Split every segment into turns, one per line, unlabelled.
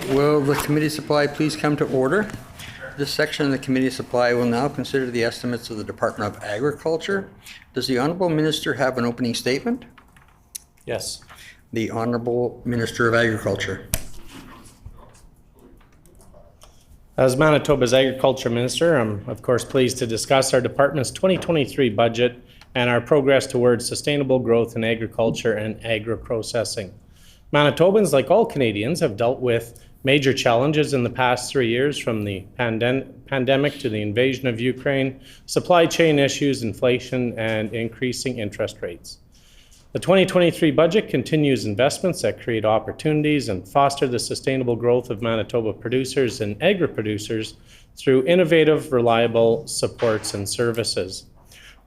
Will the committee supply please come to order? This section of the committee supply will now consider the estimates of the Department of Agriculture. Does the Honourable Minister have an opening statement?
Yes.
The Honourable Minister of Agriculture.
As Manitoba's Agriculture Minister, I'm of course pleased to discuss our department's 2023 budget and our progress towards sustainable growth in agriculture and agro-processing. Manitobans, like all Canadians, have dealt with major challenges in the past 3 years, from the pandemic to the invasion of Ukraine, supply chain issues, inflation, and increasing interest rates. The 2023 budget continues investments that create opportunities and foster the sustainable growth of Manitoba producers and agri-producers through innovative, reliable supports and services.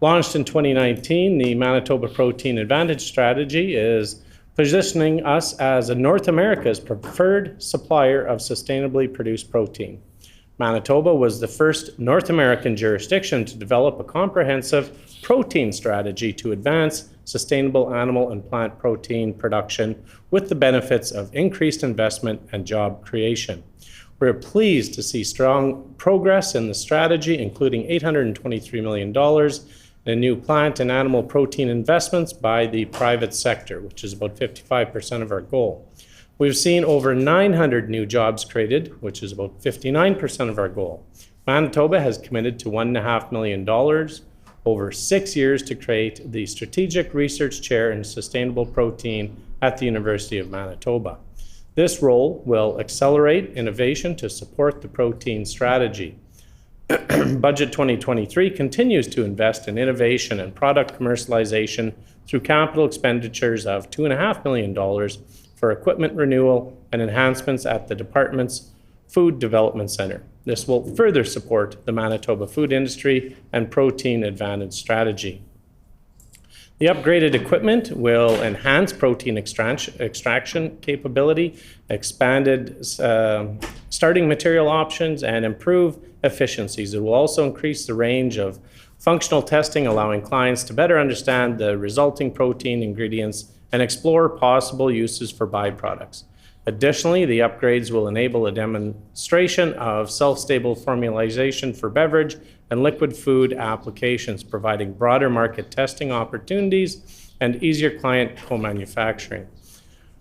Launched in 2019, the Manitoba Protein Advantage strategy is positioning us as North America's preferred supplier of sustainably produced protein. Manitoba was the first North American jurisdiction to develop a comprehensive protein strategy to advance sustainable animal and plant protein production with the benefits of increased investment and job creation. We're pleased to see strong progress in the strategy, including $823 million in new plant and animal protein investments by the private sector, which is about 55% of our goal. We've seen over 900 new jobs created, which is about 59% of our goal. Manitoba has committed to $1.5 million over 6 years to create the Strategic Research Chair in Sustainable Protein at the University of Manitoba. This role will accelerate innovation to support the protein strategy. Budget 2023 continues to invest in innovation and product commercialization through capital expenditures of $2.5 million for equipment renewal and enhancements at the department's Food Development Centre. This will further support the Manitoba food industry and protein advantage strategy. The upgraded equipment will enhance protein extraction capability, expanded starting material options, and improve efficiencies. It will also increase the range of functional testing, allowing clients to better understand the resulting protein ingredients and explore possible uses for byproducts. Additionally, the upgrades will enable a demonstration of self-stable formulation for beverage and liquid food applications, providing broader market testing opportunities and easier client co-manufacturing.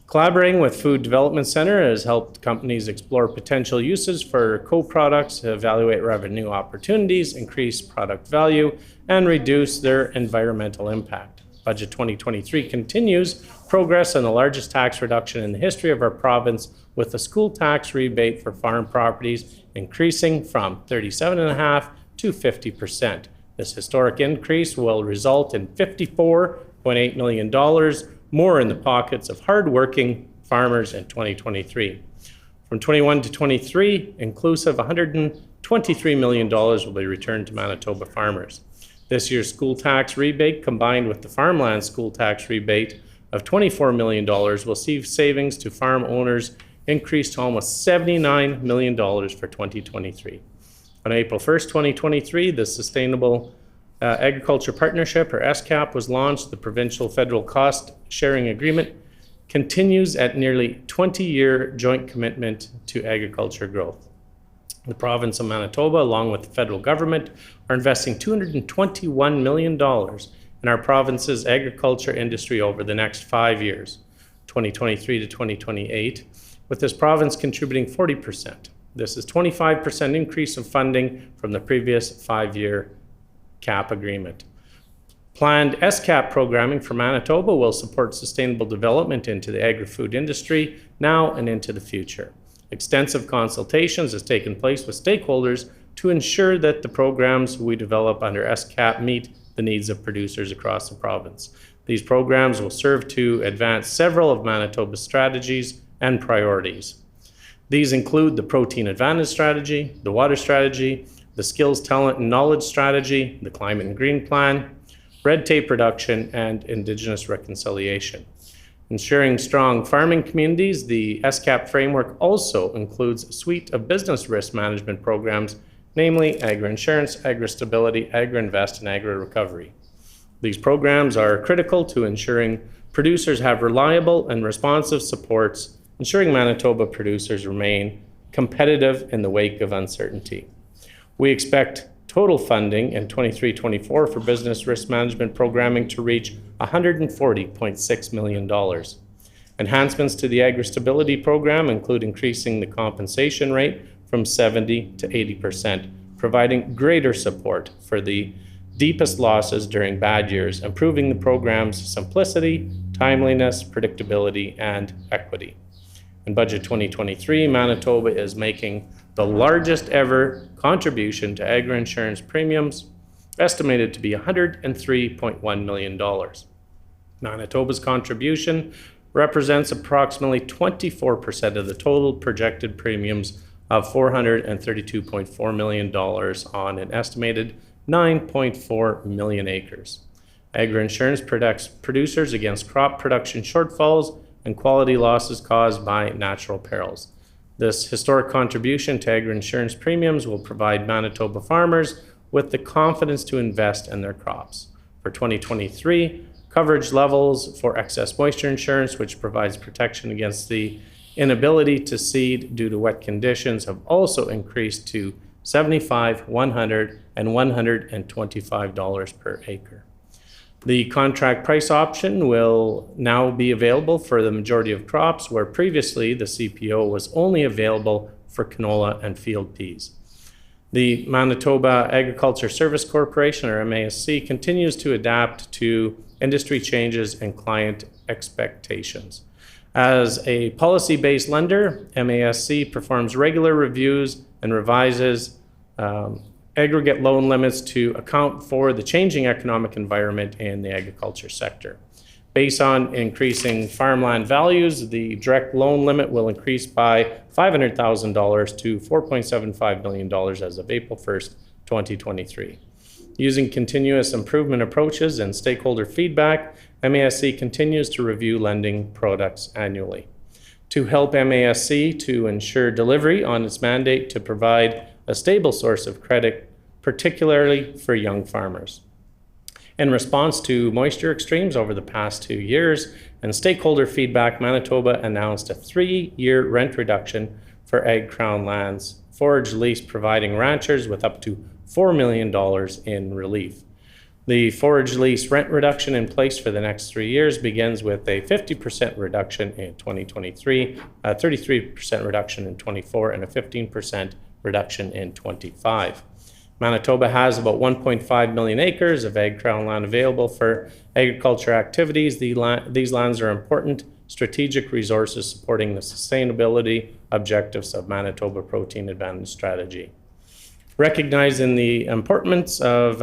Collaborating with Food Development Centre has helped companies explore potential uses for co-products, evaluate revenue opportunities, increase product value, and reduce their environmental impact. Budget 2023 continues progress on the largest tax reduction in the history of our province, with the school tax rebate for farm properties increasing from 37.5% to 50%. This historic increase will result in $54.8 million more in the pockets of hard-working farmers in 2023. From 21 to 23, inclusive, $123 million will be returned to Manitoba farmers. This year's school tax rebate, combined with the farmland school tax rebate of $24 million, will see savings to farm owners increase to almost $79 million for 2023. On April 1st, 2023, the Sustainable Agriculture Partnership, or SCAP, was launched. The provincial federal cost sharing agreement continues at nearly 20-year joint commitment to agriculture growth. The province of Manitoba, along with the federal government, are investing $221 million in our province's agriculture industry over the next 5 years, 2023 to 2028, with this province contributing 40%. This is 25% increase of funding from the previous 5-year CAP agreement. Planned SCAP programming for Manitoba will support sustainable development into the agri-food industry now and into the future. Extensive consultations has taken place with stakeholders to ensure that the programs we develop under SCAP meet the needs of producers across the province. These programs will serve to advance several of Manitoba's strategies and priorities. These include the Protein Advantage Strategy, the Water Strategy, the Skills, Talent, and Knowledge Strategy, the Climate and Green Plan, red tape reduction, and Indigenous reconciliation. Ensuring strong farming communities, the SCAP framework also includes a suite of business risk management programs, namely agri-insurance, agri-stability, agri-invest, and agri-recovery. These programs are critical to ensuring producers have reliable and responsive supports ensuring Manitoba producers remain competitive in the wake of uncertainty. We expect total funding in 23-24 for business risk management programming to reach $140.6 million. Enhancements to the agri-stability program include increasing the compensation rate from 70% to 80%, providing greater support for the deepest losses during bad years, improving the program's simplicity, timeliness, predictability, and equity. In Budget 2023, Manitoba is making the largest ever contribution to agri-insurance premiums, estimated to be $103.1 million. Manitoba's contribution represents approximately 24% of the total projected premiums of $432.4 million on an estimated 9.4 million acres. Agri-insurance protects producers against crop production shortfalls and quality losses caused by natural perils. This historic contribution to agri-insurance premiums will provide Manitoba farmers with the confidence to invest in their crops. For 2023, coverage levels for excess moisture insurance, which provides protection against the inability to seed due to wet conditions, have also increased to $75, $100, and $125 per acre. The contract price option will now be available for the majority of crops, where previously the CPO was only available for canola and field peas. The Manitoba Agriculture Service Corporation, or MASC, continues to adapt to industry changes and client expectations. As a policy-based lender, MASC performs regular reviews and revises aggregate loan limits to account for the changing economic environment in the agriculture sector. Based on increasing farmland values, the direct loan limit will increase by $500,000 to $4.75 million as of April 1st, 2023. Using continuous improvement approaches and stakeholder feedback, MASC continues to review lending products annually. To help MASC to ensure delivery on its mandate to provide a stable source of credit, particularly for young farmers. In response to moisture extremes over the past 2 years and stakeholder feedback, Manitoba announced a 3-year rent reduction for Ag Crown lands, forage lease providing ranchers with up to $4 million in relief. The forage lease rent reduction in place for the next 3 years begins with a 50% reduction in 2023, a 33% reduction in 24, and a 15% reduction in 25. Manitoba has about 1.5 million acres of Ag Crown land available for agriculture activities. These lands are important strategic resources supporting the sustainability objectives of Manitoba Protein Advantage Strategy. Recognizing the importance of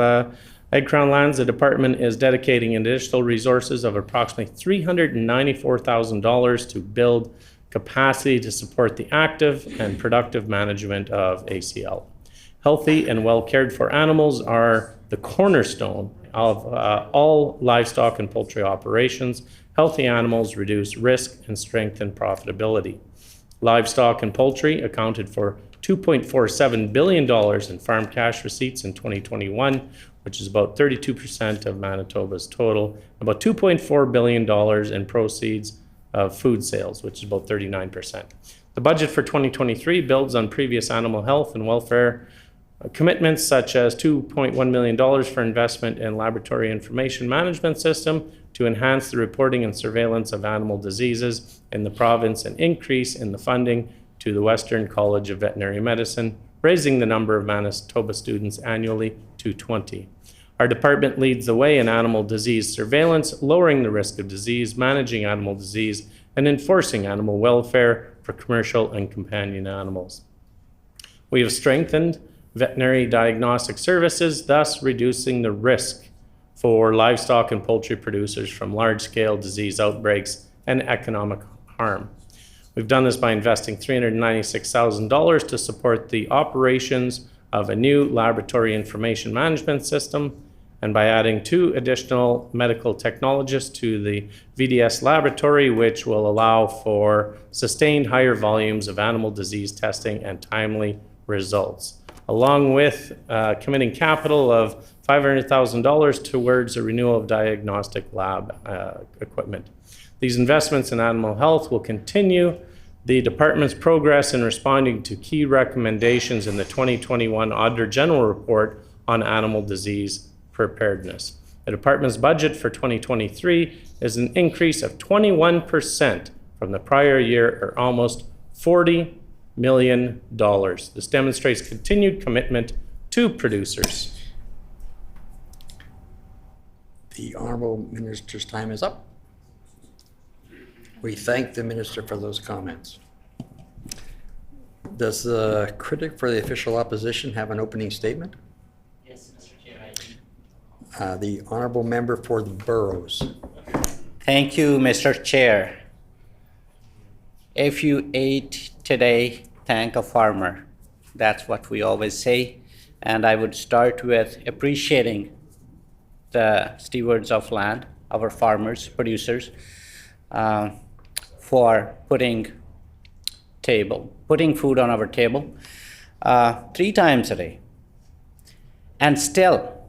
Ag Crown lands, the department is dedicating additional resources of approximately $394,000 to build capacity to support the active and productive management of ACL. Healthy and well cared for animals are the cornerstone of all livestock and poultry operations. Healthy animals reduce risk and strengthen profitability. Livestock and poultry accounted for $2.47 billion in farm cash receipts in 2021, which is about 32% of Manitoba's total, about $2.4 billion in proceeds of food sales, which is about 39%. The budget for 2023 builds on previous animal health and welfare commitments, such as $2.1 million for investment in laboratory information management system to enhance the reporting and surveillance of animal diseases in the province, and increase in the funding to the Western College of Veterinary Medicine, raising the number of Manitoba students annually to 20. Our department leads the way in animal disease surveillance, lowering the risk of disease, managing animal disease, and enforcing animal welfare for commercial and companion animals. We have strengthened veterinary diagnostic services, thus reducing the risk for livestock and poultry producers from large-scale disease outbreaks and economic harm. We've done this by investing $396,000 to support the operations of a new laboratory information management system, and by adding 2 additional medical technologists to the VDS laboratory, which will allow for sustained higher volumes of animal disease testing and timely results, along with committing capital of $500,000 towards a renewal of diagnostic lab equipment. These investments in animal health will continue the department's progress in responding to key recommendations in the 2021 Auditor General Report on animal disease preparedness. The department's budget for 2023 is an increase of 21% from the prior year, or almost $40 million. This demonstrates continued commitment to producers.
The Honourable Minister's time is up. We thank the Minister for those comments. Does the critic for the official opposition have an opening statement?
Yes, Mr. Chair, I do.
The Honourable Member for the Boroughs.
Thank you, Mr. Chair. If you ate today, thank a farmer. That's what we always say. And I would start with appreciating the stewards of land, our farmers, producers, for putting food on our table 3 times a day. And still,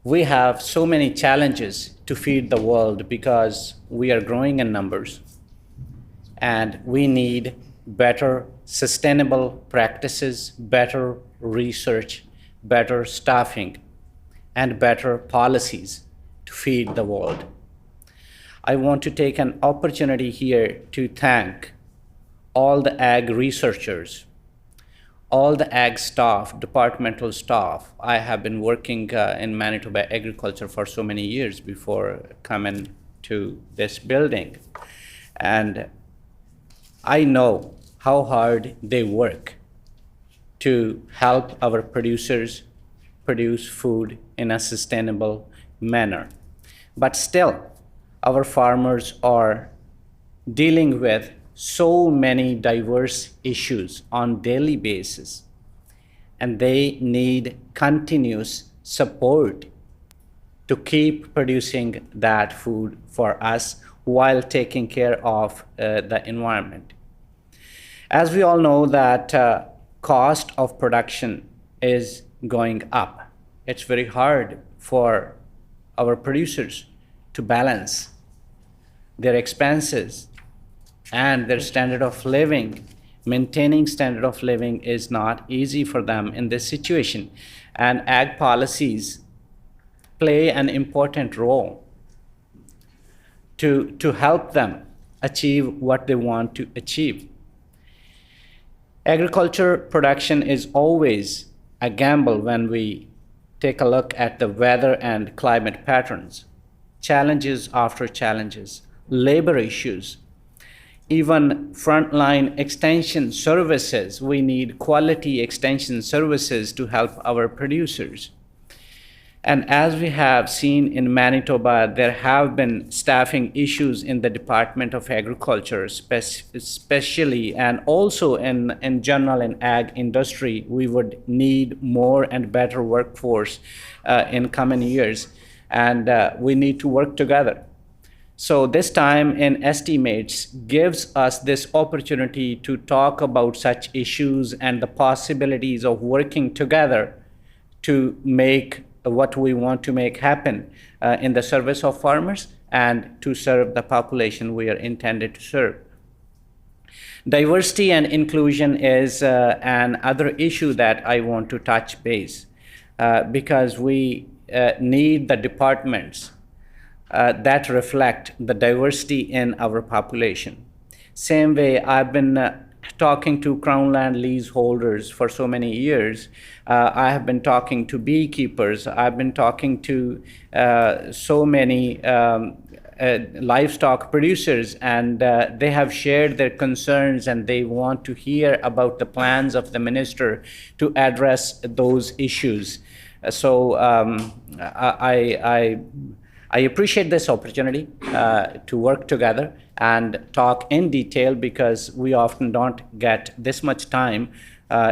we have so many challenges to feed the world because we are growing in numbers, and we need better sustainable practices, better research, better staffing, and better policies to feed the world. I want to take an opportunity here to thank all the ag researchers, all the ag staff, departmental staff. I have been working in Manitoba agriculture for so many years before coming to this building. And I know how hard they work to help our producers produce food in a sustainable manner. But still, our farmers are dealing with so many diverse issues on daily basis, and they need continuous support to keep producing that food for us while taking care of the environment. As we all know that cost of production is going up. It's very hard for our producers to balance their expenses and their standard of living. Maintaining standard of living is not easy for them in this situation. And ag policies play an important role to help them achieve what they want to achieve. Agriculture production is always a gamble when we take a look at the weather and climate patterns, challenges after challenges, labor issues, even frontline extension services. We need quality extension services to help our producers. And as we have seen in Manitoba, there have been staffing issues in the Department of Agriculture, especially, and also in general in ag industry. We would need more and better workforce in coming years, and we need to work together. So this time in estimates gives us this opportunity to talk about such issues and the possibilities of working together to make what we want to make happen in the service of farmers and to serve the population we are intended to serve. Diversity and inclusion is another issue that I want to touch base because we need the departments that reflect the diversity in our population. Same way, I've been talking to Crown land leaseholders for so many years. I have been talking to beekeepers. I've been talking to so many livestock producers, and they have shared their concerns, and they want to hear about the plans of the minister to address those issues. So I appreciate this opportunity to work together and talk in detail, because we often don't get this much time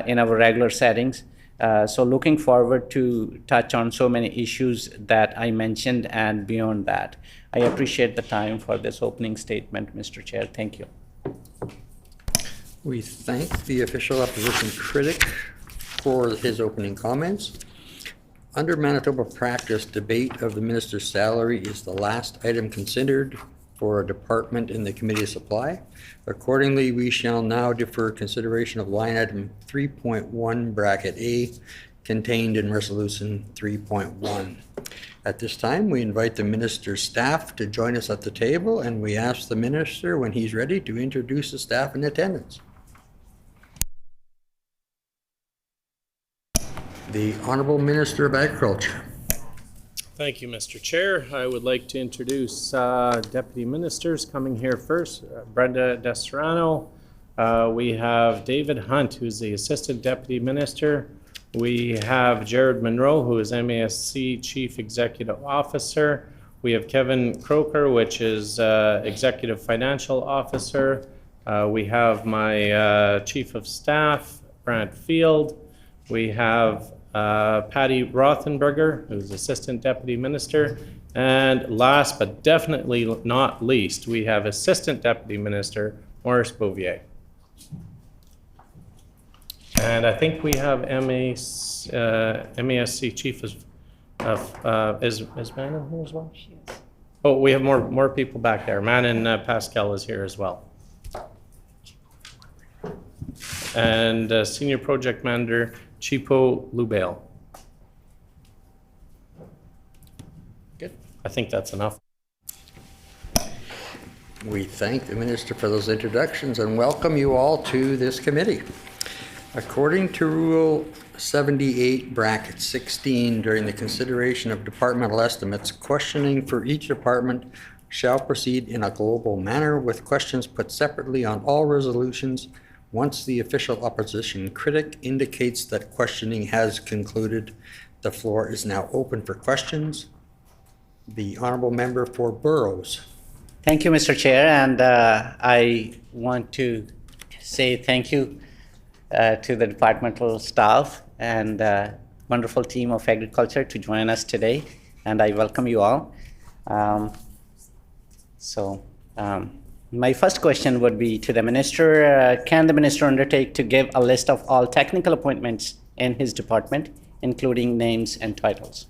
in our regular settings. So looking forward to touch on so many issues that I mentioned and beyond that. I appreciate the time for this opening statement, Mr. Chair. Thank you.
We thank the official opposition critic for his opening comments. Under Manitoba practice, debate of the minister's salary is the last item considered for a department in the Committee of Supply. Accordingly, we shall now defer consideration of line item 3.1 bracket A contained in Resolution 3.1. At this time, we invite the minister's staff to join us at the table, and we ask the minister, when he's ready, to introduce the staff in attendance. The Honorable Minister of Agriculture.
Thank you, Mr. Chair. I would like to introduce deputy ministers coming here first. Brenda Deserrano. We have David Hunt, who's the assistant deputy minister. We have Jared Monroe, who is MASC Chief Executive Officer. We have Kevin Croker, which is Executive Financial Officer. We have my Chief of Staff, Brant Field. We have Patty Rothenberger, who's Assistant Deputy Minister. And last but definitely not least, we have Assistant Deputy Minister Maurice Bouvier. And I think we have MASC Chief is Manon here as well?
She is.
Oh, we have more people back there. Manon Pascal is here as well. And Senior Project Manager Chipo Lubale. Good. I think that's enough.
We thank the minister for those introductions and welcome you all to this committee. According to Rule 78, bracket 16, during the consideration of departmental estimates, questioning for each department shall proceed in a global manner with questions put separately on all resolutions. Once the official opposition critic indicates that questioning has concluded, the floor is now open for questions. The honorable member for Burrows.
Thank you, Mr. Chair, and I want to say thank you to the departmental staff and wonderful team of agriculture to join us today, and I welcome you all. My first question would be to the minister. Can the minister undertake to give a list of all technical appointments in his department, including names and titles?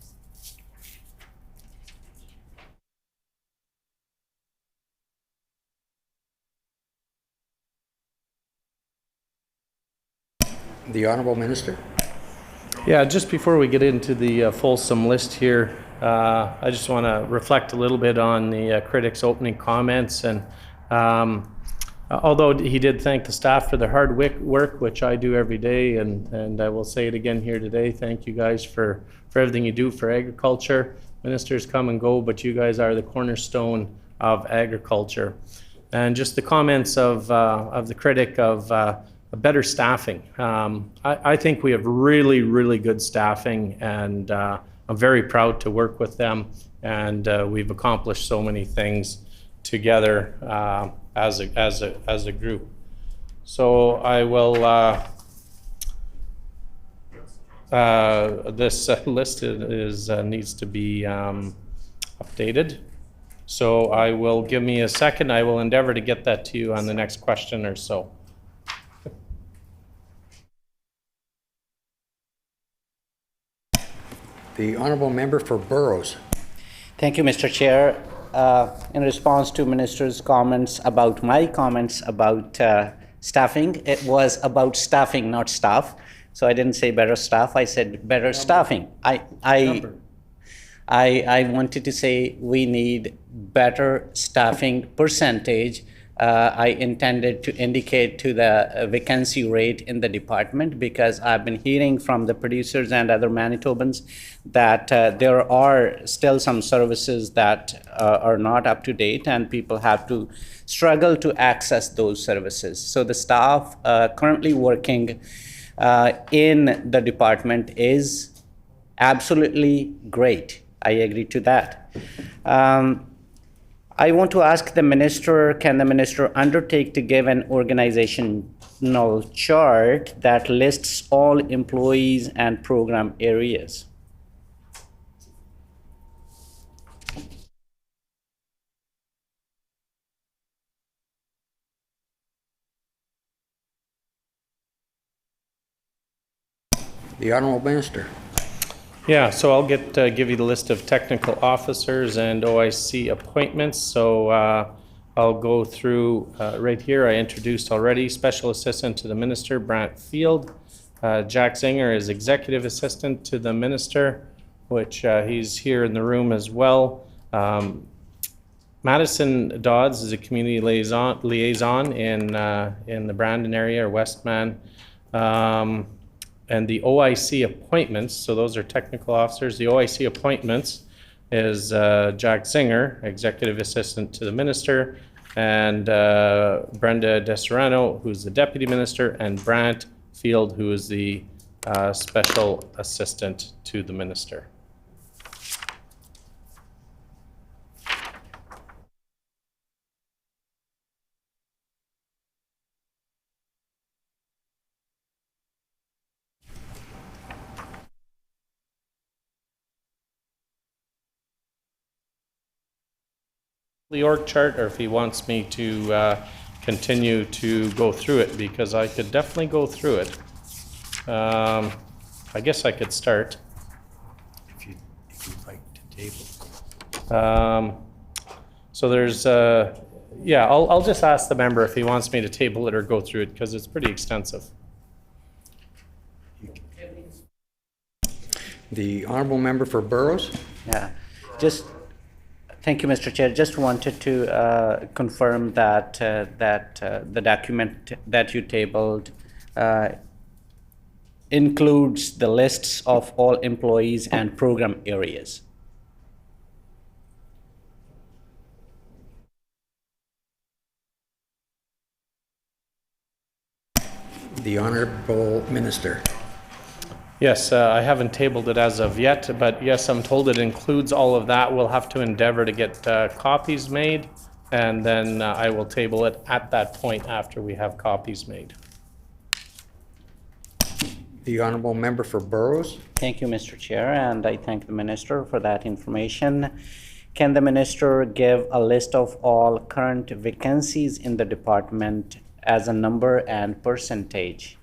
The honorable minister.
Yeah, just before we get into the fulsome list here, I just want to reflect a little bit on the critic's opening comments. And although he did thank the staff for their hard work, which I do every day, and I will say it again here today, thank you guys for everything you do for agriculture. Ministers come and go, but you guys are the cornerstone of agriculture. And just the comments of the critic of better staffing. I think we have really, really good staffing, and I'm very proud to work with them, and we've accomplished so many things together as a group. So I will this list needs to be updated. So I will give me a second. I will endeavor to get that to you on the next question or so.
The honorable member for Burrows.
Thank you, Mr. Chair. In response to Minister's comments about my comments about staffing, it was about staffing, not staff. So I didn't say better staff, I said better staffing. I wanted to say we need better staffing percentage. I intended to indicate to the vacancy rate in the department, because I've been hearing from the producers and other Manitobans that there are still some services that are not up to date, and people have to struggle to access those services. So the staff currently working in the department is absolutely great. I agree to that. I want to ask the minister, can the minister undertake to give an organizational chart that lists all employees and program areas?
The honorable minister.
Yeah, so I'll give you the list of technical officers and OIC appointments. So I'll go through right here. I introduced already Special Assistant to the Minister, Brant Field. Jack Zinger is Executive Assistant to the Minister, which he's here in the room as well. Madison Dodds is a community liaison in the Brandon area or Westman. And the OIC appointments, so those are technical officers. The OIC appointments is Jack Zinger, Executive Assistant to the Minister, and Brenda Deserano, who's the Deputy Minister, and Brant Field, who is the Special Assistant to the Minister. The org chart, or if he wants me to continue to go through it, because I could definitely go through it. I guess I could start.
If you'd like to table.
So there's, yeah, I'll just ask the member if he wants me to table it or go through it, because it's pretty extensive.
The honorable member for Burrows.
Yeah, thank you, Mr. Chair. Just wanted to confirm that the document that you tabled includes the lists of all employees and program areas.
The honorable minister.
Yes, I haven't tabled it as of yet, but yes, I'm told it includes all of that. We'll have to endeavor to get copies made, and then I will table it at that point after we have copies made.
The honorable member for Burrows.
Thank you, Mr. Chair, and I thank the minister for that information. Can the minister give a list of all current vacancies in the department as a number and percentage?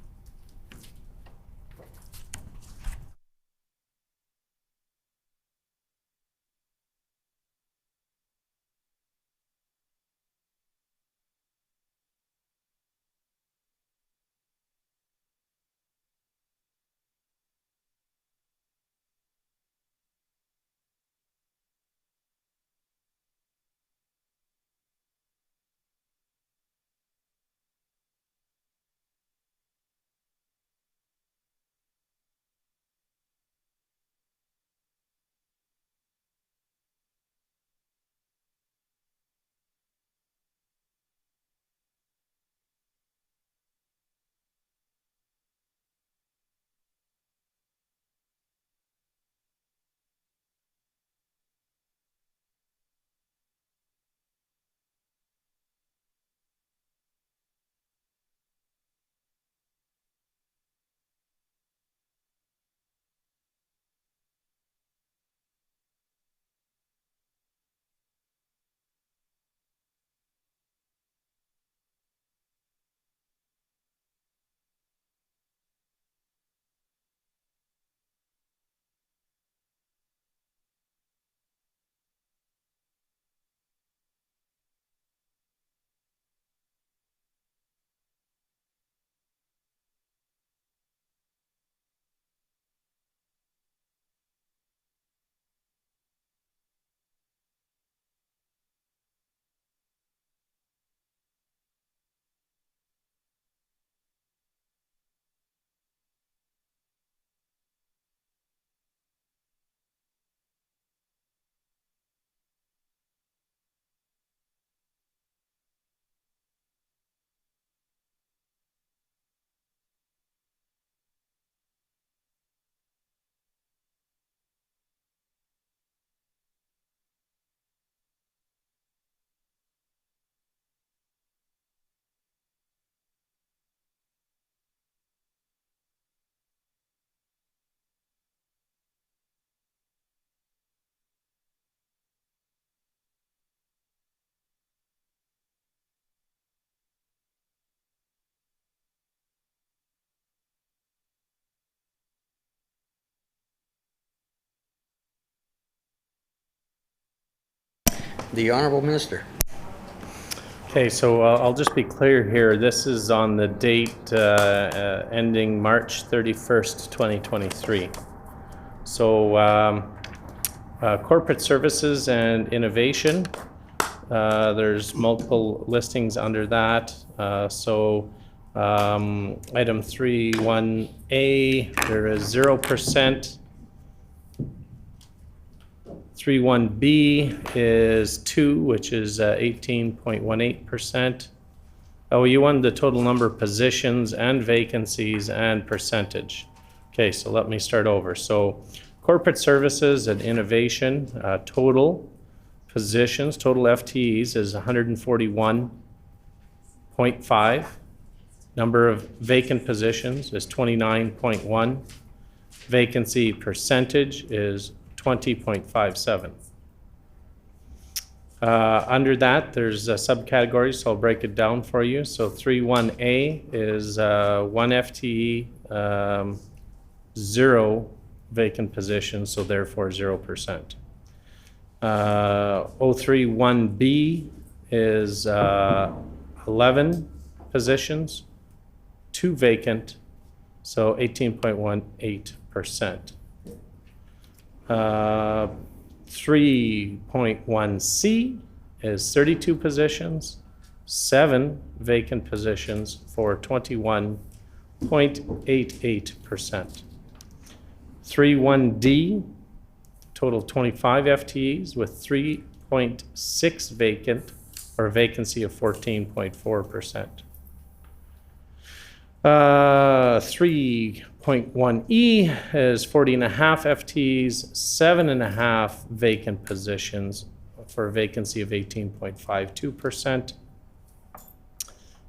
The Honorable Minister.
Okay, so I'll just be clear here. This is on the date ending March 31st, 2023. So corporate services and innovation, there's multiple listings under that. Item 3.1A, there is 0%. 3.1B is 2, which is 18.18%. Oh, you want the total number of positions and vacancies and percentage. Okay, so let me start over. So corporate services and innovation, total positions, total FTEs is 141.5. Number of vacant positions is 29.1. Vacancy percentage is 20.57. Under that, there's subcategories, so I'll break it down for you. So 3.1A is 1 FTE, 0 vacant positions, so therefore 0%. 031B is 11 positions, 2 vacant, so 18.18%. 3.1C is 32 positions, 7 vacant positions for 21.88%. 3.1D, total 25 FTEs with 3.6 vacant, or a vacancy of 14.4%. 3.1E is 40.5 FTEs, 7.5 vacant positions for a vacancy of 18.52%.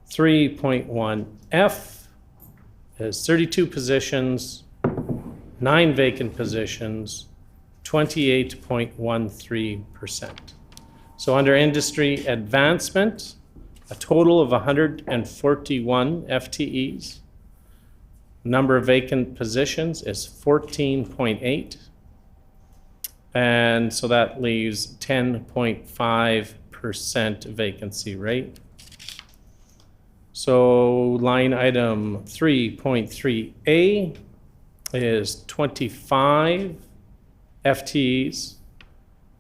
3.1F is 32 positions, 9 vacant positions, 28.13%. So under industry advancement, a total of 141 FTEs. Number of vacant positions is 14.8. And so that leaves 10.5% vacancy rate. So line item 3.3A is 25 FTEs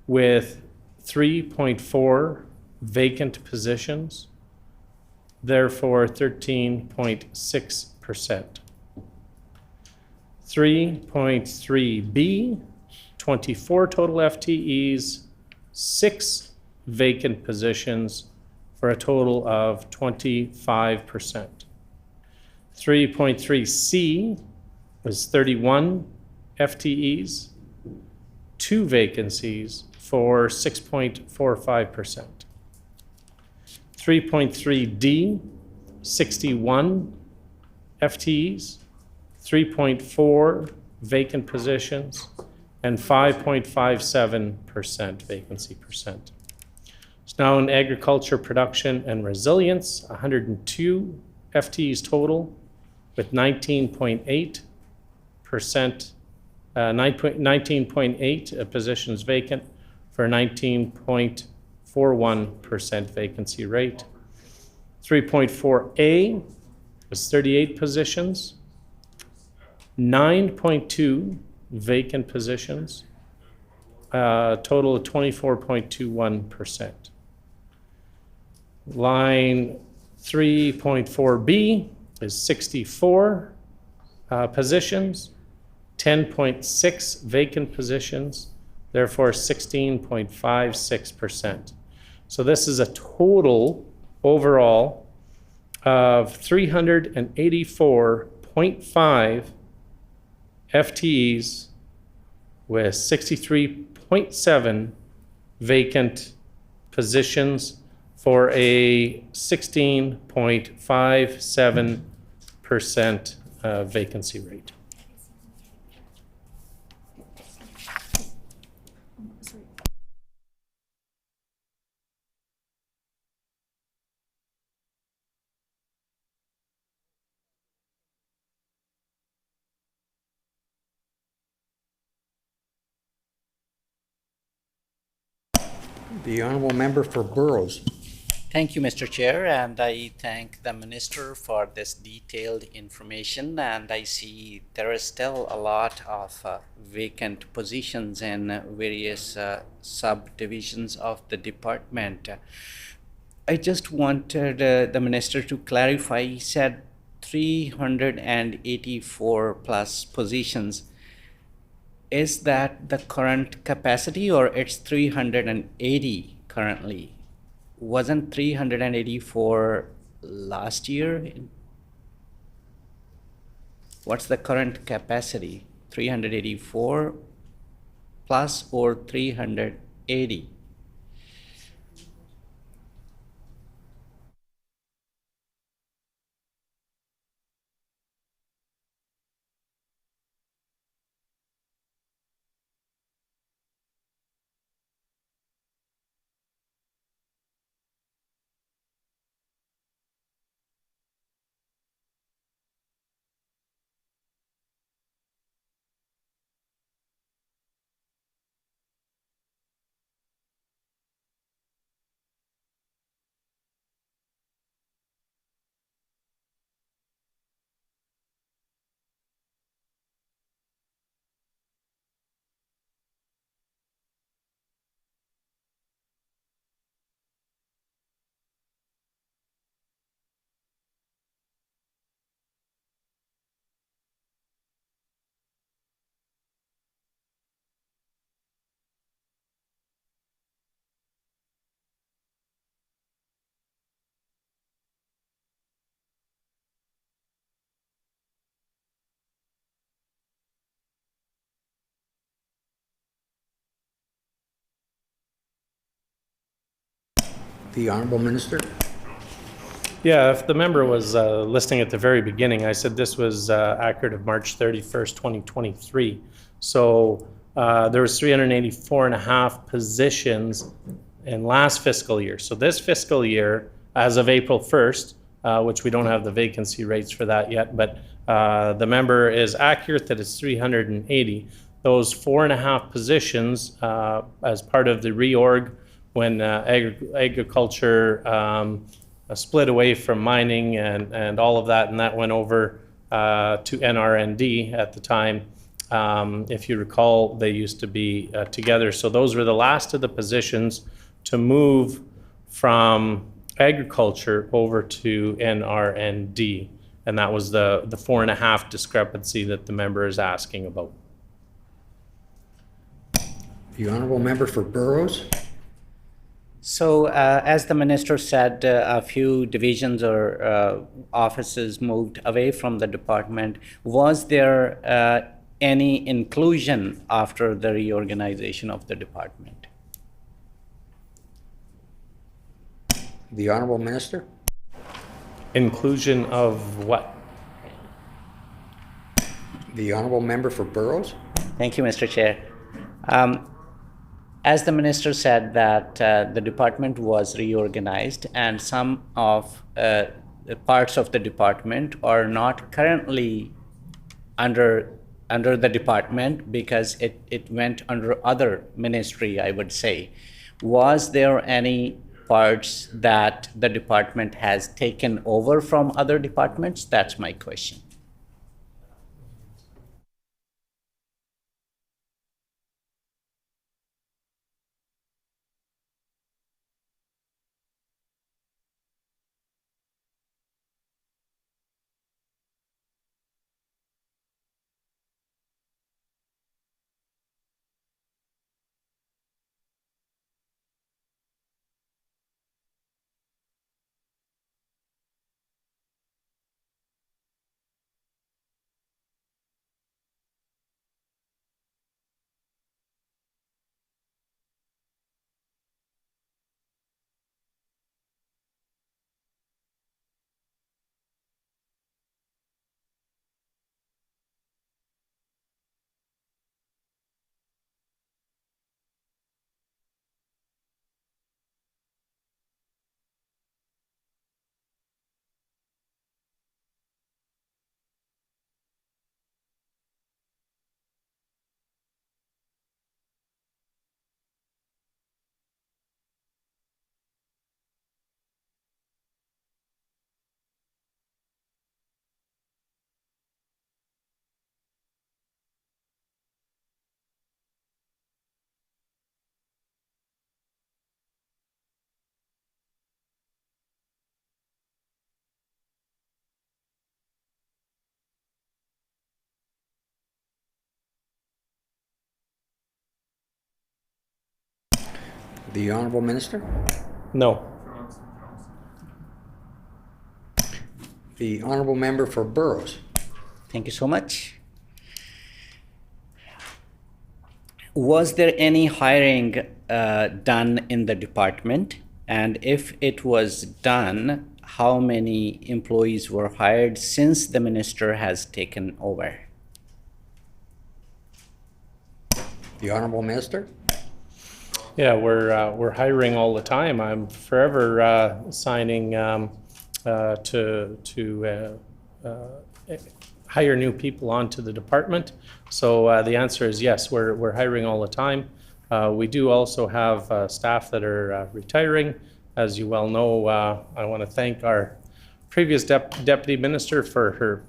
with 3.4 vacant positions, therefore 13.6%. 3.3B, 24 total FTEs, 6 vacant positions for a total of 25%. 3.3C is 31 FTEs, 2 vacancies for 6.45%. 3.3D, 61 FTEs, 3.4 vacant positions, and 5.57% vacancy percent. So now in agriculture, production, and resilience, 102 FTEs total with 19.8%, 19.8 positions vacant for a 19.41% vacancy rate. 3.4A was 38 positions, 9.2 vacant positions, total of 24.21%. Line 3.4B is 64 positions, 10.6 vacant positions, therefore 16.56%. So this is a total overall of 384.5 FTEs with 63.7 vacant positions for a 16.57% vacancy rate.
The honorable member for Burrows.
Thank you, Mr. Chair, and I thank the Minister for this detailed information. And I see there is still a lot of vacant positions in various subdivisions of the department. I just wanted the Minister to clarify. He said 384 plus positions. Is that the current capacity, or it's 380 currently? Wasn't 384 last year? What's the current capacity? 384 plus or 380?
The honorable minister.
Yeah, if the member was listening at the very beginning, I said this was accurate of March 31st, 2023. So there was 384 and a half positions in last fiscal year. So this fiscal year, as of April 1st, which we don't have the vacancy rates for that yet, but the member is accurate that it's 380. Those 4.5 positions as part of the reorg when agriculture split away from mining and all of that, and that went over to NRND at the time. If you recall, they used to be together. So those were the last of the positions to move from agriculture over to NRND. And that was the 4.5 discrepancy that the member is asking about.
The honorable member for Burrows.
So, as the Minister said, a few divisions or offices moved away from the department. Was there any inclusion after the reorganization of the department?
The honorable minister.
Inclusion of what?
The honorable member for Burrows.
Thank you, Mr. Chair. As the Minister said that the department was reorganized and some of the parts of the department are not currently under the department because it went under other ministry, I would say. Was there any parts that the department has taken over from other departments? That's my question.
The Honorable Minister?
No.
The Honorable Member for Burrows?
Thank you so much. Was there any hiring done in the department? And if it was done, how many employees were hired since the minister has taken over?
The Honorable Minister?
Yeah, we're hiring all the time. I'm forever signing to hire new people onto the department. So the answer is yes, we're hiring all the time. We do also have staff that are retiring. As you well know, I want to thank our previous deputy minister for her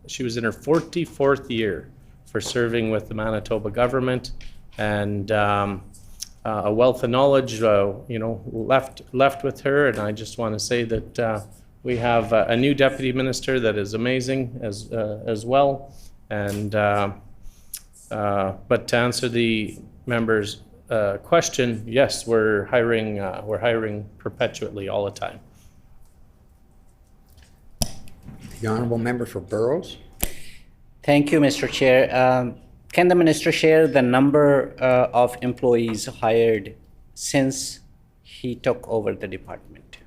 she was in her 44th year for serving with the Manitoba government, and a wealth of knowledge, left with her. And I just want to say that we have a new deputy minister that is amazing as well. And but to answer the member's question, yes, we're hiring perpetually all the time.
The Honorable Member for Burrows?
Thank you, Mr. Chair. Can the minister share the number of employees hired since he took over the department?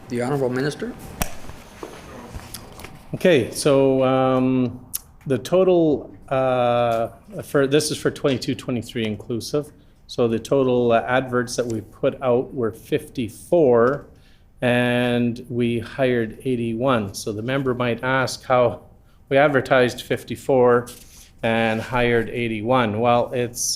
The Honorable Minister?
Okay, so the total this is for 22-23 inclusive. So the total adverts that we put out were 54, and we hired 81. So the member might ask, we advertised 54 and hired 81. Well, it's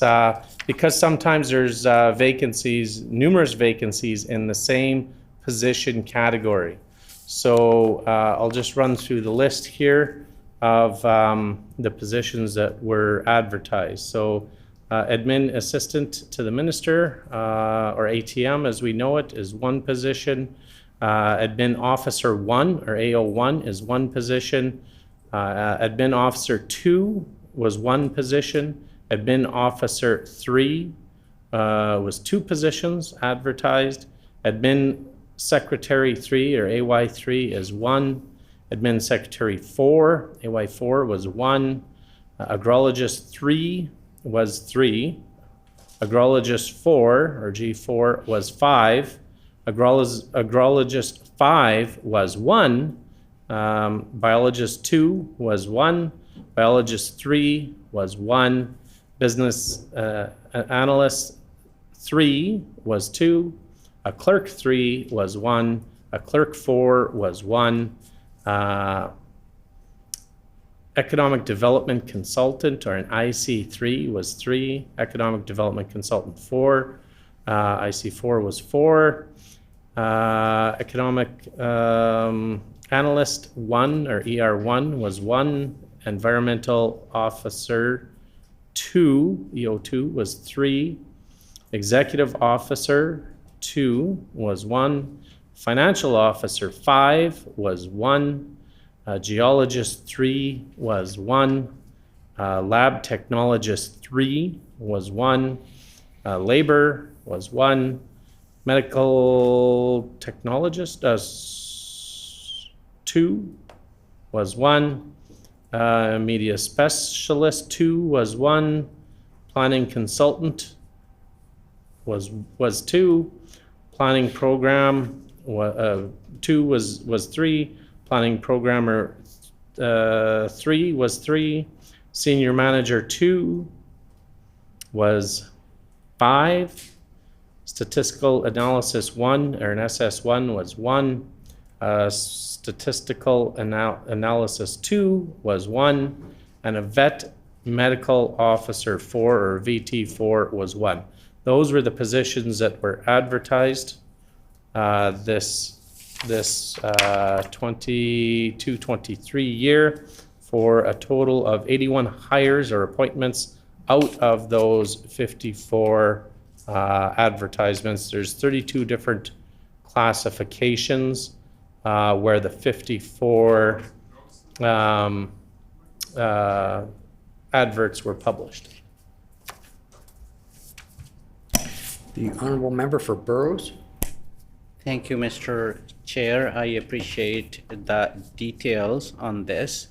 because sometimes there's vacancies, numerous vacancies in the same position category. So I'll just run through the list here of the positions that were advertised. So admin assistant to the minister, or ATM as we know it, is one position. Admin officer 1, or AO1, is one position. Admin officer 2 was one position. Admin officer 3 was 2 positions advertised. Admin secretary 3, or AY3, is 1. Admin secretary 4, AY4, was 1. Agrologist 3 was 3. Agrologist 4, or G4, was 5. Agrologist 5 was 1. Biologist 2 was 1. Biologist 3 was 1. Business analyst 3 was 2. A clerk 3 was 1. A clerk 4 was 1. Economic development consultant, or an IC3, was 3. Economic development consultant 4. IC4 was 4. Economic analyst 1, or ER1, was 1. Environmental officer 2, EO2, was 3. Executive officer 2 was 1. Financial officer 5 was 1. Geologist 3 was 1. Lab technologist 3 was 1. Labor was 1. Medical technologist 2 was 1. Media specialist 2 was 1. Planning consultant was 2. Planning program 2 was 3. Planning programmer 3 was 3. Senior manager 2 was 5. Statistical analysis 1, or an SS1, was 1. Statistical analysis 2 was 1. And a vet medical officer 4, or VT4, was 1. Those were the positions that were advertised this 22-23 year, for a total of 81 hires or appointments out of those 54 advertisements. There's 32 different classifications where the 54 adverts were published.
The honourable member for Burrows.
Thank you, Mr. Chair. I appreciate the details on this.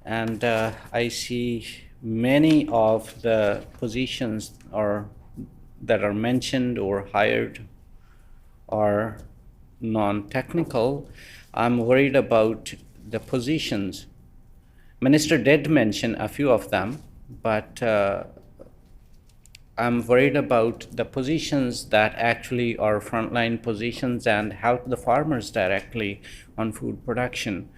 And I see many of the positions that are mentioned or hired are non-technical. I'm worried about the positions. Minister did mention a few of them, but I'm worried about the positions that actually are frontline positions and help the farmers directly on food production.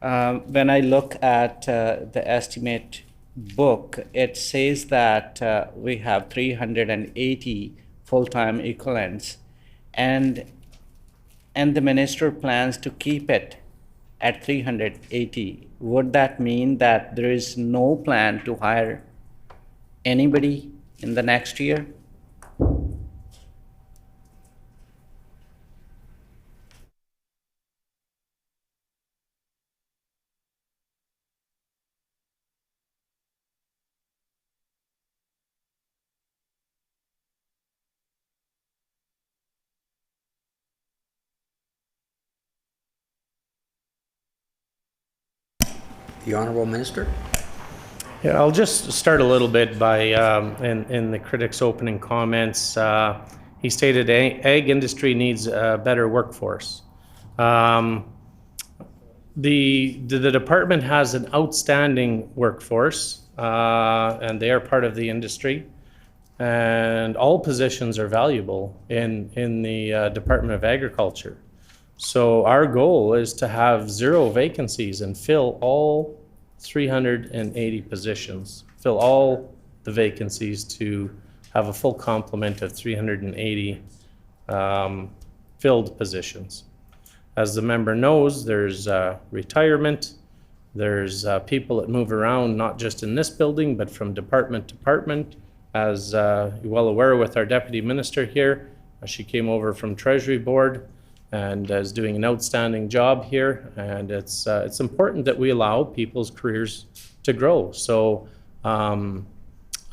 When I look at the estimate book, it says that we have 380 full-time equivalents, and the minister plans to keep it at 380. Would that mean that there is no plan to hire anybody in the next year?
The honourable minister.
Yeah, I'll just start a little bit by, in the critic's opening comments, he stated ag industry needs a better workforce. The department has an outstanding workforce, and they are part of the industry, and all positions are valuable in the Department of Agriculture. So our goal is to have 0 vacancies and fill all 380 positions, fill all the vacancies to have a full complement of 380 filled positions. As the member knows, there's retirement, there's people that move around, not just in this building, but from department to department. As you're well aware with our deputy minister here, she came over from Treasury Board and is doing an outstanding job here. And it's important that we allow people's careers to grow. So I'm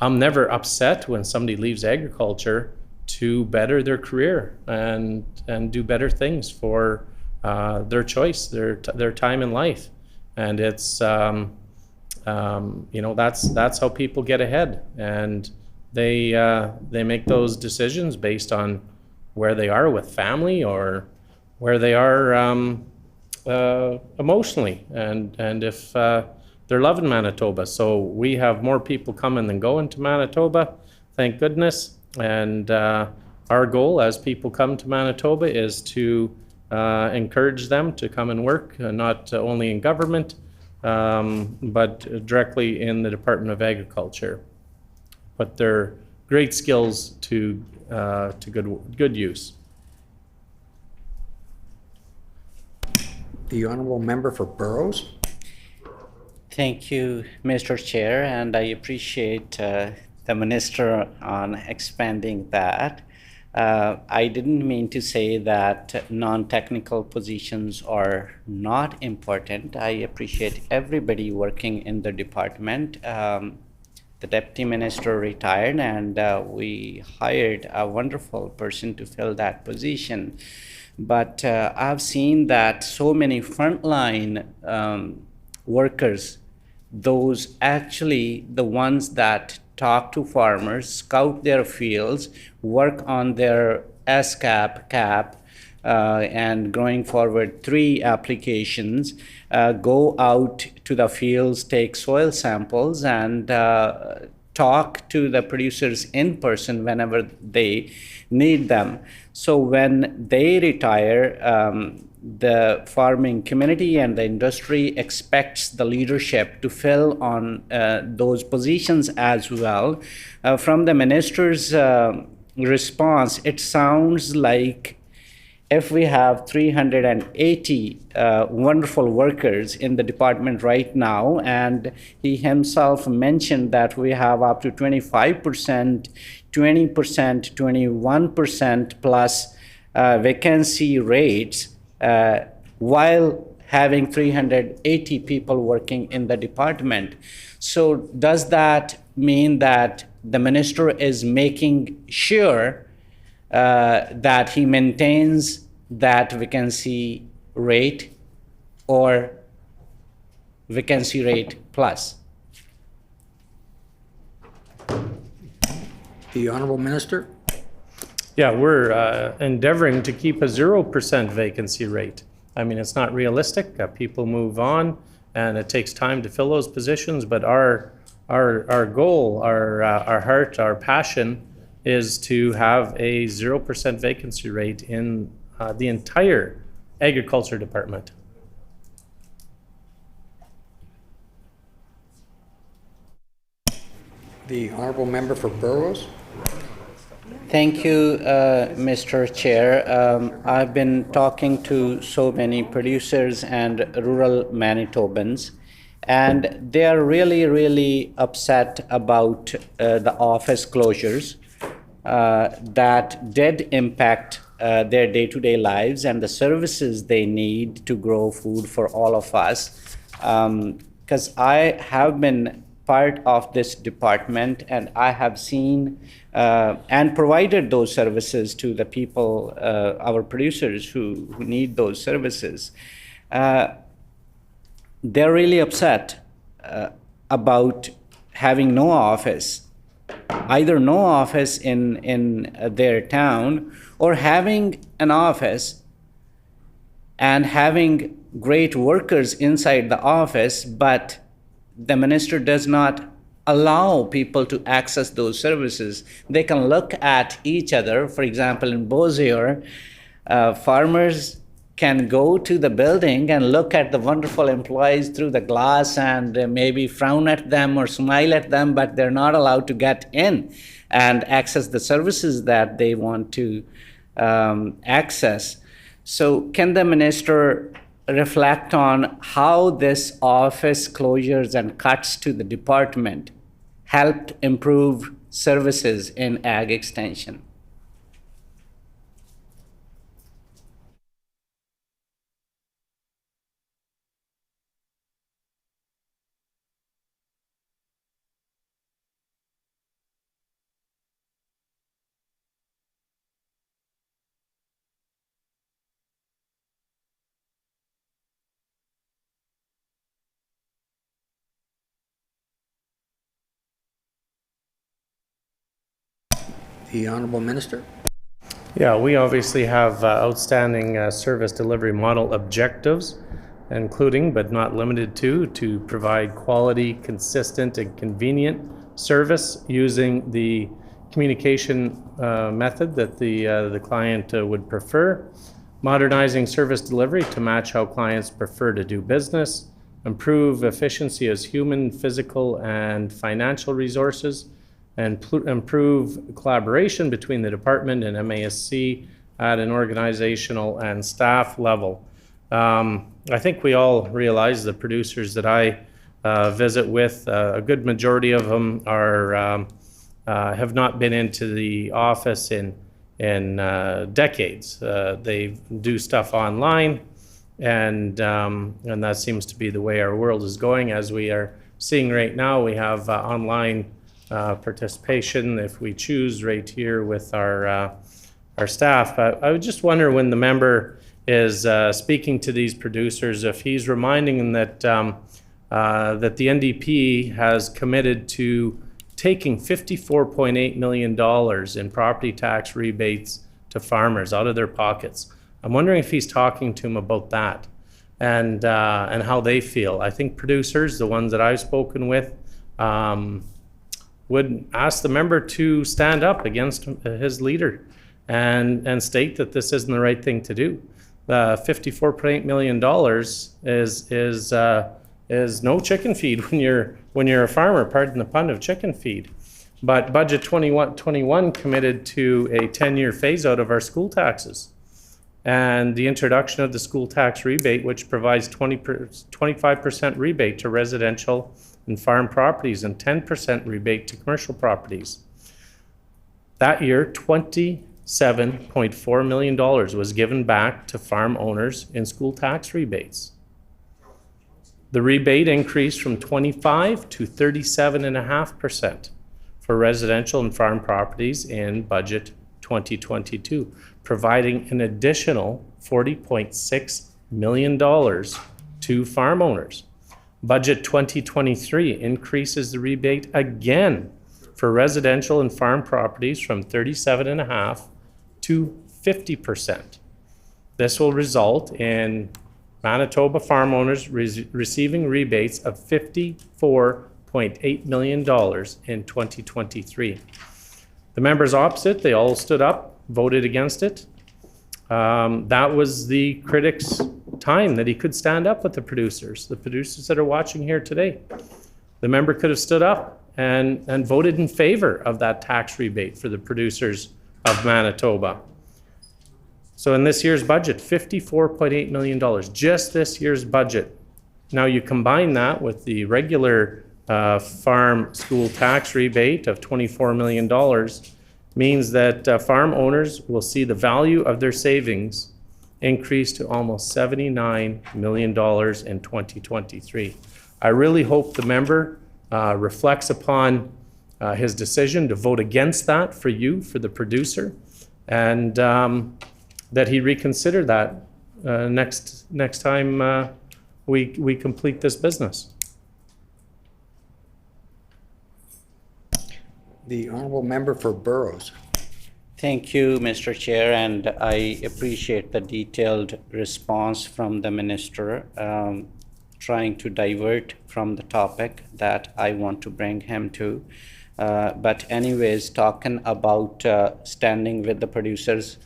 never upset when somebody leaves agriculture to better their career and do better things for their choice, their time in life. And it's that's how people get ahead, and they make those decisions based on where they are with family or where they are emotionally, and if they're loving Manitoba. So we have more people coming than going to Manitoba, thank goodness. And our goal as people come to Manitoba is to encourage them to come and work, not only in government, but directly in the Department of Agriculture. Put their great skills to good use.
The honourable member for Burrows.
Thank you, Mr. Chair, and I appreciate the minister on expanding that. I didn't mean to say that non-technical positions are not important. I appreciate everybody working in the department. The deputy minister retired, and we hired a wonderful person to fill that position. But I've seen that so many frontline workers, those actually the ones that talk to farmers, scout their fields, work on their SCAP, CAP, and going forward 3 applications, go out to the fields, take soil samples, and talk to the producers in person whenever they need them. So when they retire, the farming community and the industry expects the leadership to fill on those positions as well. From the minister's response, it sounds like if we have 380 wonderful workers in the department right now, and he himself mentioned that we have up to 25%, 20%, 21% plus vacancy rates, while having 380 people working in the department. So does that mean that the minister is making sure that he maintains that vacancy rate or vacancy rate plus?
The honourable minister.
Yeah, we're endeavoring to keep a 0% vacancy rate. I mean, it's not realistic. People move on, and it takes time to fill those positions. But our goal, our heart, our passion is to have a 0% vacancy rate in the entire agriculture department.
The honourable member for Burrows.
Thank you, Mr. Chair. I've been talking to so many producers and rural Manitobans, and they are really, really upset about the office closures that did impact their day-to-day lives and the services they need to grow food for all of us. Because I have been part of this department, and I have seen and provided those services to the people, our producers who need those services. They're really upset about having no office, either no office in their town, or having an office and having great workers inside the office, but the minister does not allow people to access those services. They can look at each other. For example, in Beausejour, farmers can go to the building and look at the wonderful employees through the glass and maybe frown at them or smile at them, but they're not allowed to get in and access the services that they want to access. So can the minister reflect on how this office closures and cuts to the department helped improve services in ag extension?
The Honorable Minister.
Yeah, we obviously have outstanding service delivery model objectives, including but not limited to provide quality, consistent, and convenient service using the communication method that the client would prefer, modernizing service delivery to match how clients prefer to do business, improve efficiency as human, physical, and financial resources, and improve collaboration between the department and MASC at an organizational and staff level. I think we all realize the producers that I visit with, a good majority of them are have not been into the office in decades. They do stuff online, and that seems to be the way our world is going. As we are seeing right now, we have online participation, if we choose, right here with our staff. I would just wonder, when the member is speaking to these producers, if he's reminding them that that the NDP has committed to taking $54.8 million in property tax rebates to farmers out of their pockets. I'm wondering if he's talking to them about that and how they feel. I think producers, the ones that I've spoken with, would ask the member to stand up against his leader and state that this isn't the right thing to do. $54.8 million is no chicken feed when you're a farmer, pardon the pun, of chicken feed. But Budget 21 committed to a 10-year phase out of our school taxes and the introduction of the school tax rebate, which provides 25% rebate to residential and farm properties and 10% rebate to commercial properties. That year, $27.4 million was given back to farm owners in school tax rebates. The rebate increased from 25 to 37.5% for residential and farm properties in Budget 2022, providing an additional $40.6 million to farm owners. Budget 2023 increases the rebate again for residential and farm properties from 37.5% to 50%. This will result in Manitoba farm owners receiving rebates of $54.8 million in 2023. The members opposite, they all stood up, voted against it. That was the critics' time that he could stand up with the producers that are watching here today. The member could have stood up and voted in favor of that tax rebate for the producers of Manitoba. So in this year's budget, $54.8 million, just this year's budget. Now you combine that with the regular farm school tax rebate of $24 million, means that farm owners will see the value of their savings increase to almost $79 million in 2023. I really hope the member reflects upon his decision to vote against that for you, for the producer, and that he reconsider that next time we complete this business.
The Honourable Member for Burrows.
Thank you, Mr. Chair, and I appreciate the detailed response from the minister, trying to divert from the topic that I want to bring him to. But anyways, talking about standing with the producers,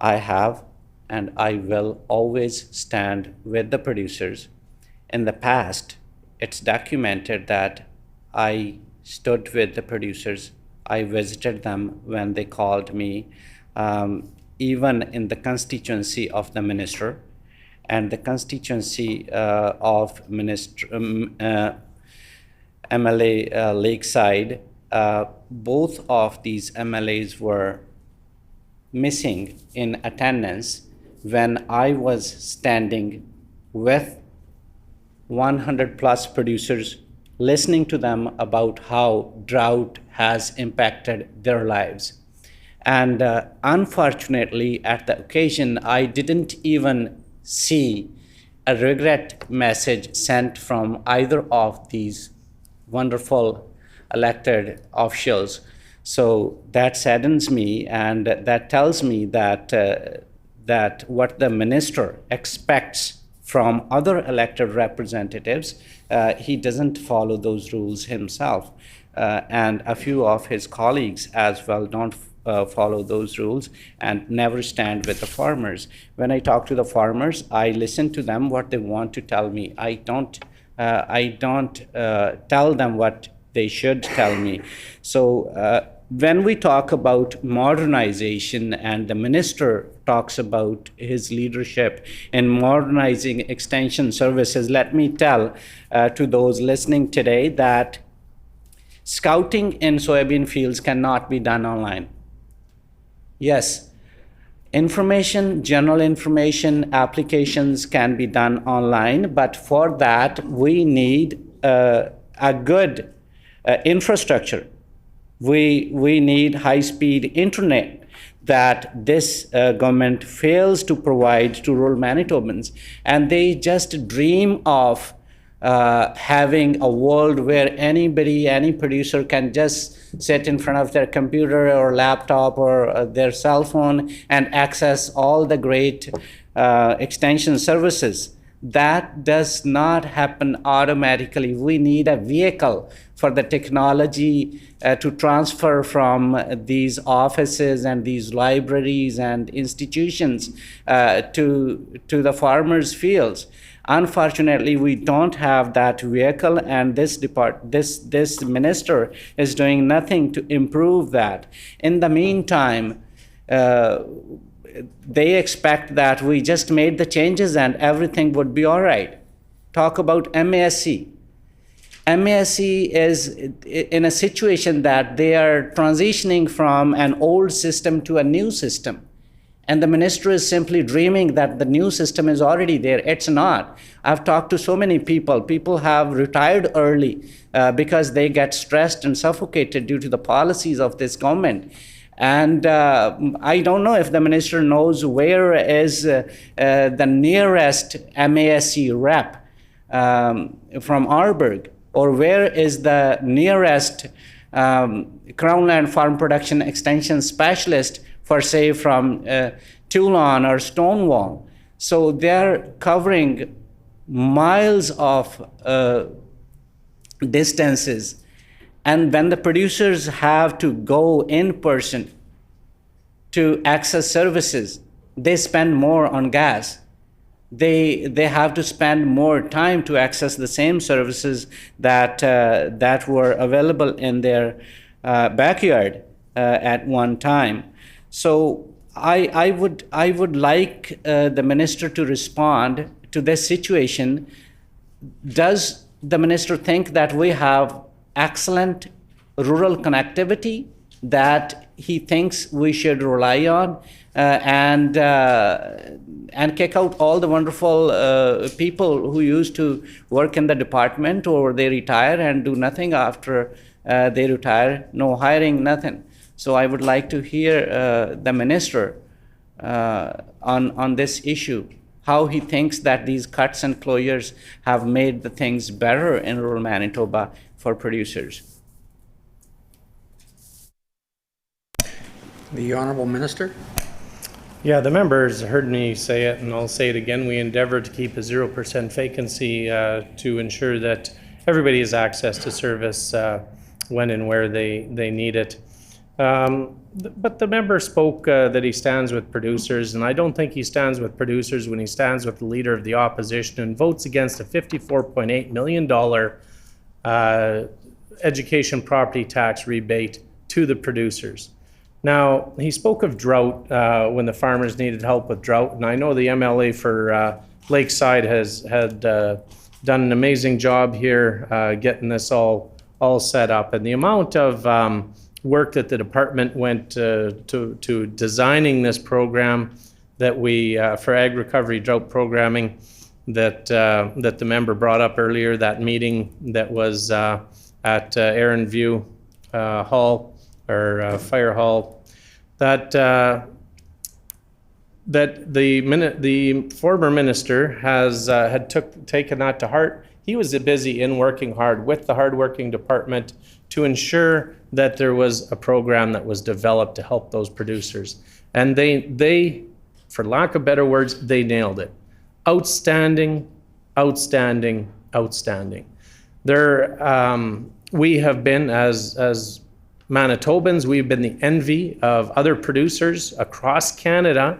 I have, and I will always stand with the producers. In the past, it's documented that I stood with the producers. I visited them when they called me, even in the constituency of the minister and the constituency of MLA Lakeside. Both of these MLAs were missing in attendance when I was standing with 100 plus producers, listening to them about how drought has impacted their lives. And unfortunately, at the occasion, I didn't even see a regret message sent from either of these wonderful elected officials. So that saddens me, and that tells me that that what the minister expects from other elected representatives, he doesn't follow those rules himself. And a few of his colleagues as well don't follow those rules and never stand with the farmers. When I talk to the farmers, I listen to them what they want to tell me. I don't tell them what they should tell me. So when we talk about modernization and the minister talks about his leadership in modernizing extension services, let me tell to those listening today that scouting in soybean fields cannot be done online. Yes, general information applications can be done online, but for that we need a good infrastructure. We need high-speed internet that this government fails to provide to rural Manitobans, and they just dream of having a world where any producer can just sit in front of their computer or laptop or their cell phone and access all the great extension services. That does not happen automatically. We need a vehicle for the technology to transfer from these offices and these libraries and institutions to the farmers' fields. Unfortunately, we don't have that vehicle, and this minister is doing nothing to improve that. In the meantime, they expect that we just made the changes and everything would be all right. Talk about MASC. MASC is in a situation that they are transitioning from an old system to a new system. And the minister is simply dreaming that the new system is already there. It's not. I've talked to so many people. People have retired early because they get stressed and suffocated due to the policies of this government. And I don't know if the minister knows where is the nearest MASC rep from Arborg, or where is the nearest Crownland Farm Production Extension Specialist for, say, from Toulon or Stonewall. So they're covering miles of distances. And when the producers have to go in person to access services, they spend more on gas. They have to spend more time to access the same services that were available in their backyard at one time. So I would like the minister to respond to this situation. Does the minister think that we have excellent rural connectivity that he thinks we should rely on, and kick out all the wonderful people who used to work in the department, or they retire and do nothing after they retire, no hiring, nothing. So I would like to hear the minister on this issue, how he thinks that these cuts and closures have made the things better in rural Manitoba for producers.
The Honourable Minister.
Yeah, the members heard me say it, and I'll say it again. We endeavor to keep a 0% vacancy to ensure that everybody has access to service when and where they need it. But the member spoke that he stands with producers, and I don't think he stands with producers when he stands with the leader of the opposition and votes against a $54.8 million education property tax rebate to the producers. Now, he spoke of drought when the farmers needed help with drought, and I know the MLA for Lakeside had done an amazing job here getting this all set up. And the amount of work that the department went to designing this program that we for ag recovery drought programming that the member brought up earlier, that meeting that was at Aaron View Hall or Fire Hall, that the former minister had taken that to heart. He was busy in working hard with the hardworking department to ensure that there was a program that was developed to help those producers. And they, for lack of better words, they nailed it. Outstanding, outstanding, outstanding. We have been, as Manitobans, we've been the envy of other producers across Canada.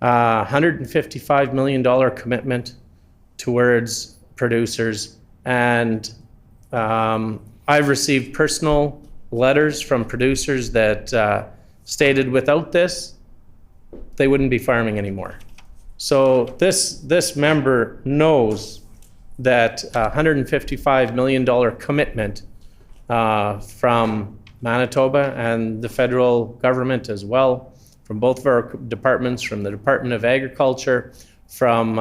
$155 million commitment towards producers. And I've received personal letters from producers that stated without this, they wouldn't be farming anymore. So this member knows that $155 million commitment from Manitoba and the federal government as well, from both of our departments, from the Department of Agriculture, from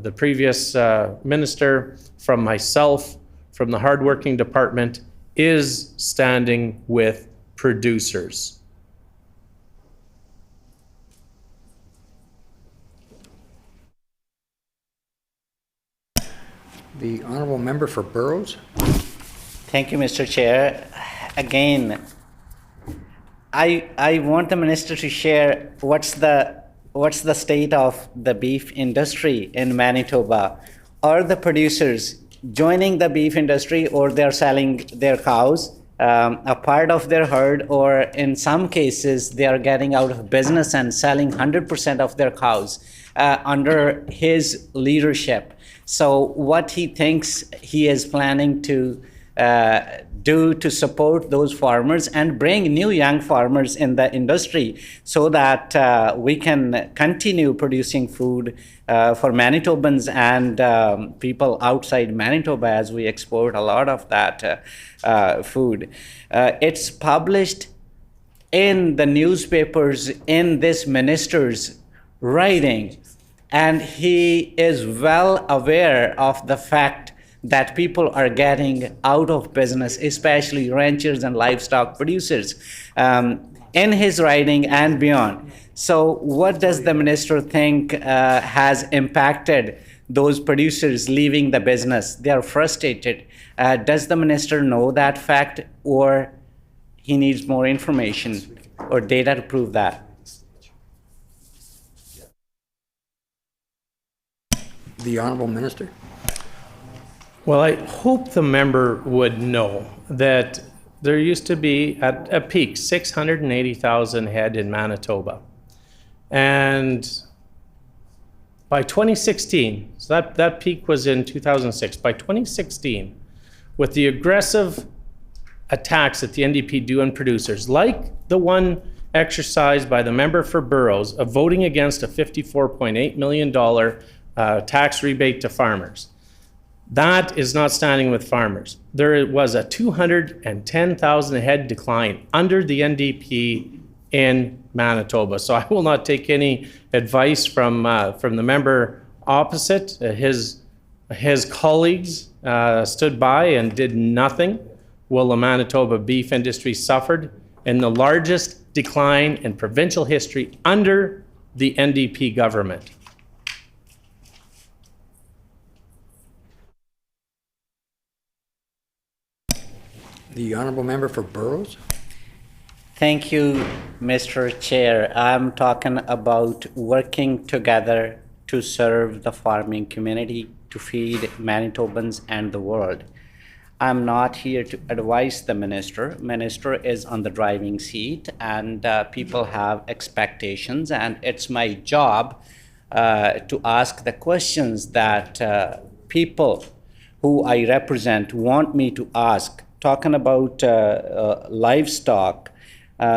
the previous minister, from myself, from the hardworking department, is standing with producers.
The honourable member for Burrows.
Thank you, Mr. Chair. Again, I want the minister to share what's the state of the beef industry in Manitoba. Are the producers joining the beef industry, or they're selling their cows, a part of their herd, or in some cases they are getting out of business and selling 100% of their cows under his leadership? So what he thinks he is planning to do to support those farmers and bring new young farmers in the industry so that we can continue producing food for Manitobans and people outside Manitoba, as we export a lot of that food. It's published in the newspapers in this minister's writing, and he is well aware of the fact that people are getting out of business, especially ranchers and livestock producers, in his writing and beyond. So what does the minister think has impacted those producers leaving the business? They are frustrated. Does the minister know that fact, or he needs more information or data to prove that?
The honourable minister.
Well, I hope the member would know that there used to be, at a peak, 680,000 head in Manitoba. And by 2016, so that peak was in 2006, by 2016, with the aggressive attacks that the NDP do on producers, like the one exercised by the member for Burrows of voting against a $54.8 million tax rebate to farmers, that is not standing with farmers. There was a 210,000 head decline under the NDP in Manitoba. So I will not take any advice from the member opposite. His colleagues stood by and did nothing while the Manitoba beef industry suffered in the largest decline in provincial history under the NDP government.
The honourable member for Burrows.
Thank you, Mr. Chair. I'm talking about working together to serve the farming community, to feed Manitobans and the world. I'm not here to advise the minister. Minister is on the driving seat, and people have expectations, and it's my job to ask the questions that people who I represent want me to ask. Talking about livestock,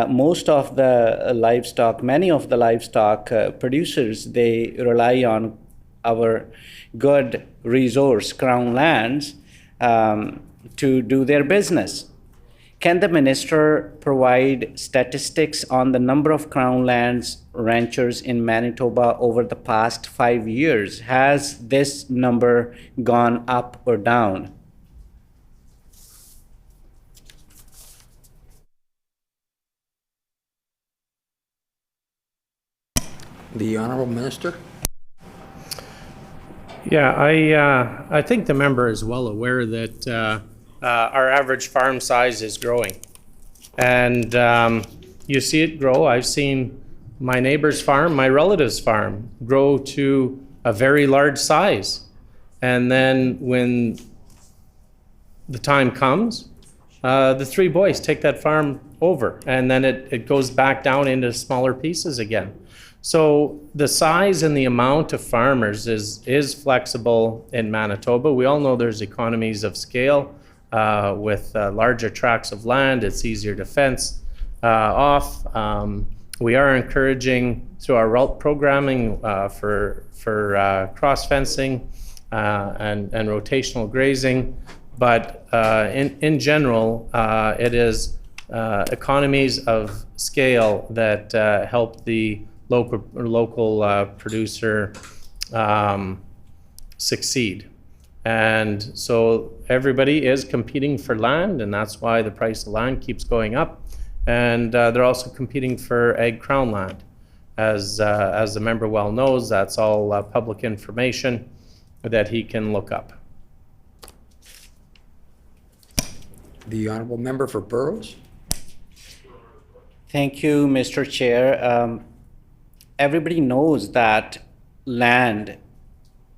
most of the livestock, many of the livestock producers, they rely on our good resource, Crown lands, to do their business. Can the minister provide statistics on the number of Crown lands ranchers in Manitoba over the past 5 years? Has this number gone up or down?
The Honorable Minister?
Yeah, I think the member is well aware that our average farm size is growing. And you see it grow. I've seen my neighbor's farm, my relative's farm, grow to a very large size. And then when the time comes, the three boys take that farm over, and then it goes back down into smaller pieces again. So the size and the amount of farmers is flexible in Manitoba. We all know there's economies of scale with larger tracts of land. It's easier to fence off. We are encouraging through our route programming for cross fencing and rotational grazing. But in general, it is economies of scale that help the local producer succeed. And so everybody is competing for land, and that's why the price of land keeps going up. And they're also competing for Ag Crown land. As the member well knows, that's all public information that he can look up.
The Honorable Member for Burroughs?
Thank you, Mr. Chair. Everybody knows that farmland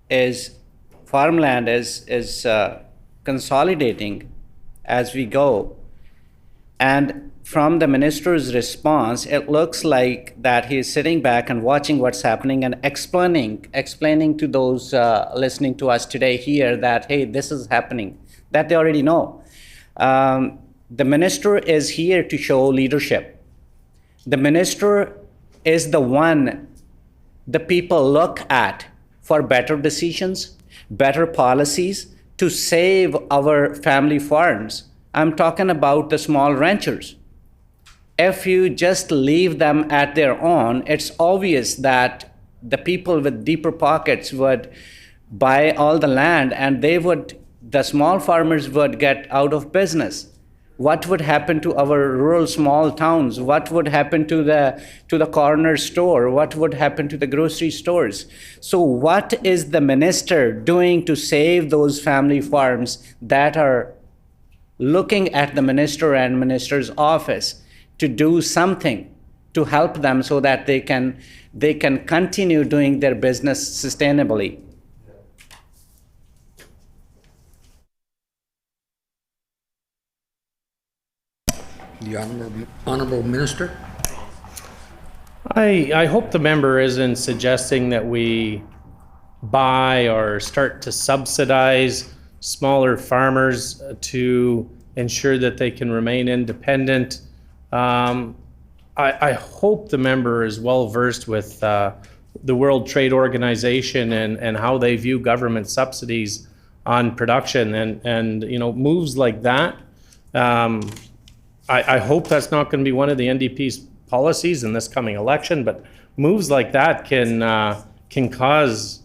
is consolidating as we go. And from the minister's response, it looks like that he is sitting back and watching what's happening and explaining to those listening to us today here that, hey, this is happening, that they already know. The minister is here to show leadership. The minister is the one the people look at for better decisions, better policies to save our family farms. I'm talking about the small ranchers. If you just leave them at their own, it's obvious that the people with deeper pockets would buy all the land, and the small farmers would get out of business. What would happen to our rural small towns? What would happen to the corner store? What would happen to the grocery stores? So what is the minister doing to save those family farms that are looking at the minister and minister's office to do something to help them so that they can continue doing their business sustainably?
The Honorable Minister?
I hope the member isn't suggesting that we buy or start to subsidize smaller farmers to ensure that they can remain independent. I hope the member is well versed with the World Trade Organization and how they view government subsidies on production and moves like that. I hope that's not going to be one of the NDP's policies in this coming election, but moves like that can cause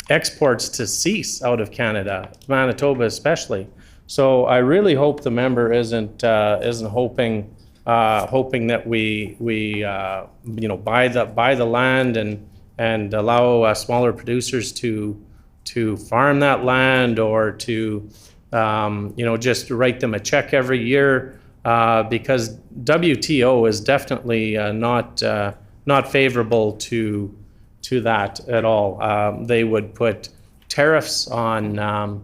exports to cease out of Canada, Manitoba especially. So I really hope the member isn't hoping that we buy the land and allow smaller producers to farm that land or to just write them a check every year. Because WTO is definitely not favorable to that at all. They would put tariffs on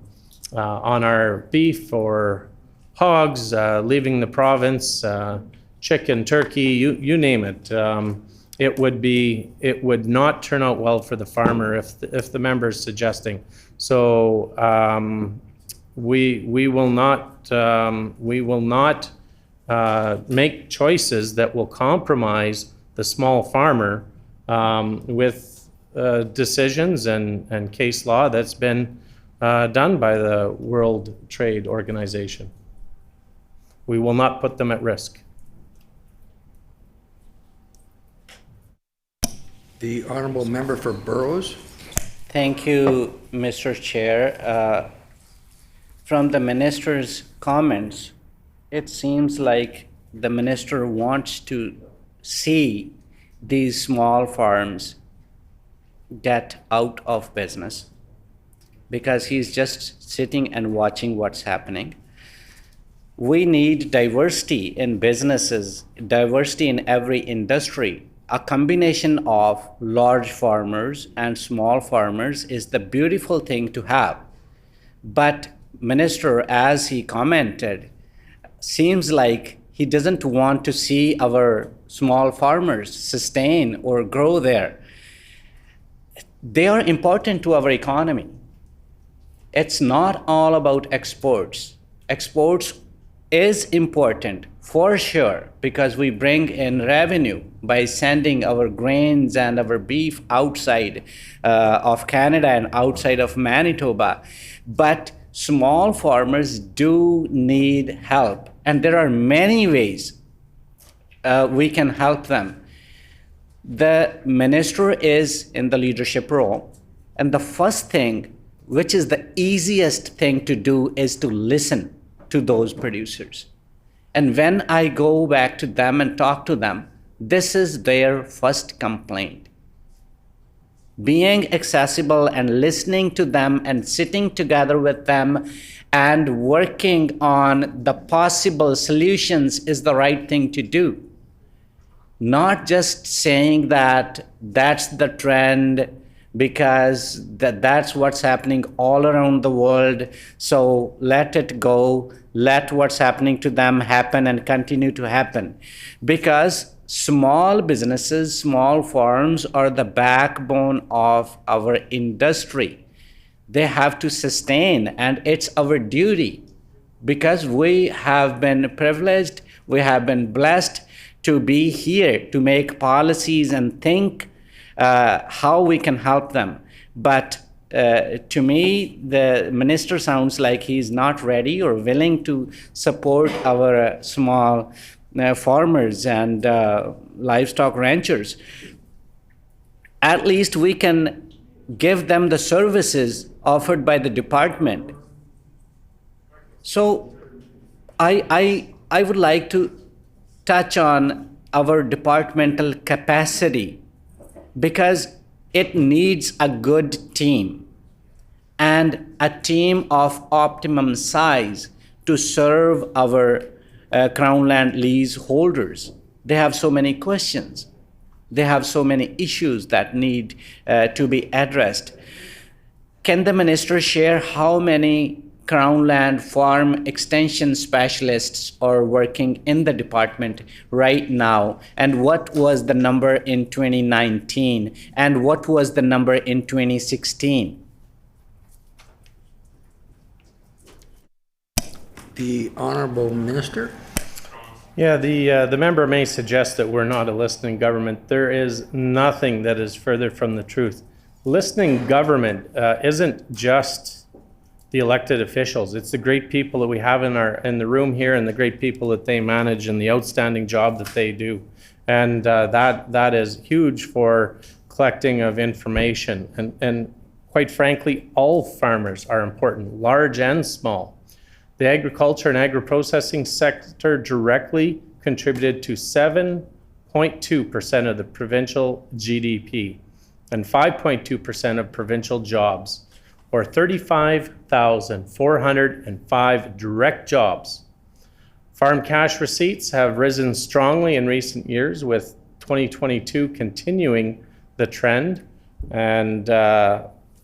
on our beef or hogs leaving the province, chicken, turkey, you name it. It would not turn out well for the farmer if the member is suggesting. So we will not make choices that will compromise the small farmer with decisions and case law that's been done by the World Trade Organization. We will not put them at risk.
The honourable member for Burrows.
Thank you, Mr. Chair. From the minister's comments, it seems like the minister wants to see these small farms get out of business because he's just sitting and watching what's happening. We need diversity in businesses, diversity in every industry. A combination of large farmers and small farmers is the beautiful thing to have. But Minister, as he commented, seems like he doesn't want to see our small farmers sustain or grow there. They are important to our economy. It's not all about exports. Exports is important for sure because we bring in revenue by sending our grains and our beef outside of Canada and outside of Manitoba. But small farmers do need help, and there are many ways we can help them. The minister is in the leadership role, and the first thing, which is the easiest thing to do, is to listen to those producers. And when I go back to them and talk to them, this is their first complaint. Being accessible and listening to them and sitting together with them and working on the possible solutions is the right thing to do. Not just saying that that's the trend because that's what's happening all around the world, so let it go, let what's happening to them happen and continue to happen. Because small businesses, small farms are the backbone of our industry. They have to sustain, and it's our duty because we have been privileged, we have been blessed to be here to make policies and think how we can help them. But to me, the minister sounds like he's not ready or willing to support our small farmers and livestock ranchers. At least we can give them the services offered by the department. So I would like to touch on our departmental capacity because it needs a good team and a team of optimum size to serve our Crown Land lease holders. They have so many questions. They have so many issues that need to be addressed. Can the minister share how many Crown Land farm extension specialists are working in the department right now? And what was the number in 2019? And what was the number in 2016?
The honourable minister.
Yeah, the member may suggest that we're not a listening government. There is nothing that is further from the truth. Listening government isn't just the elected officials. It's the great people that we have in the room here and the great people that they manage and the outstanding job that they do. And that is huge for collecting of information. And quite frankly, all farmers are important, large and small. The agriculture and agro-processing sector directly contributed to 7.2% of the provincial GDP and 5.2% of provincial jobs, or 35,405 direct jobs. Farm cash receipts have risen strongly in recent years, with 2022 continuing the trend. And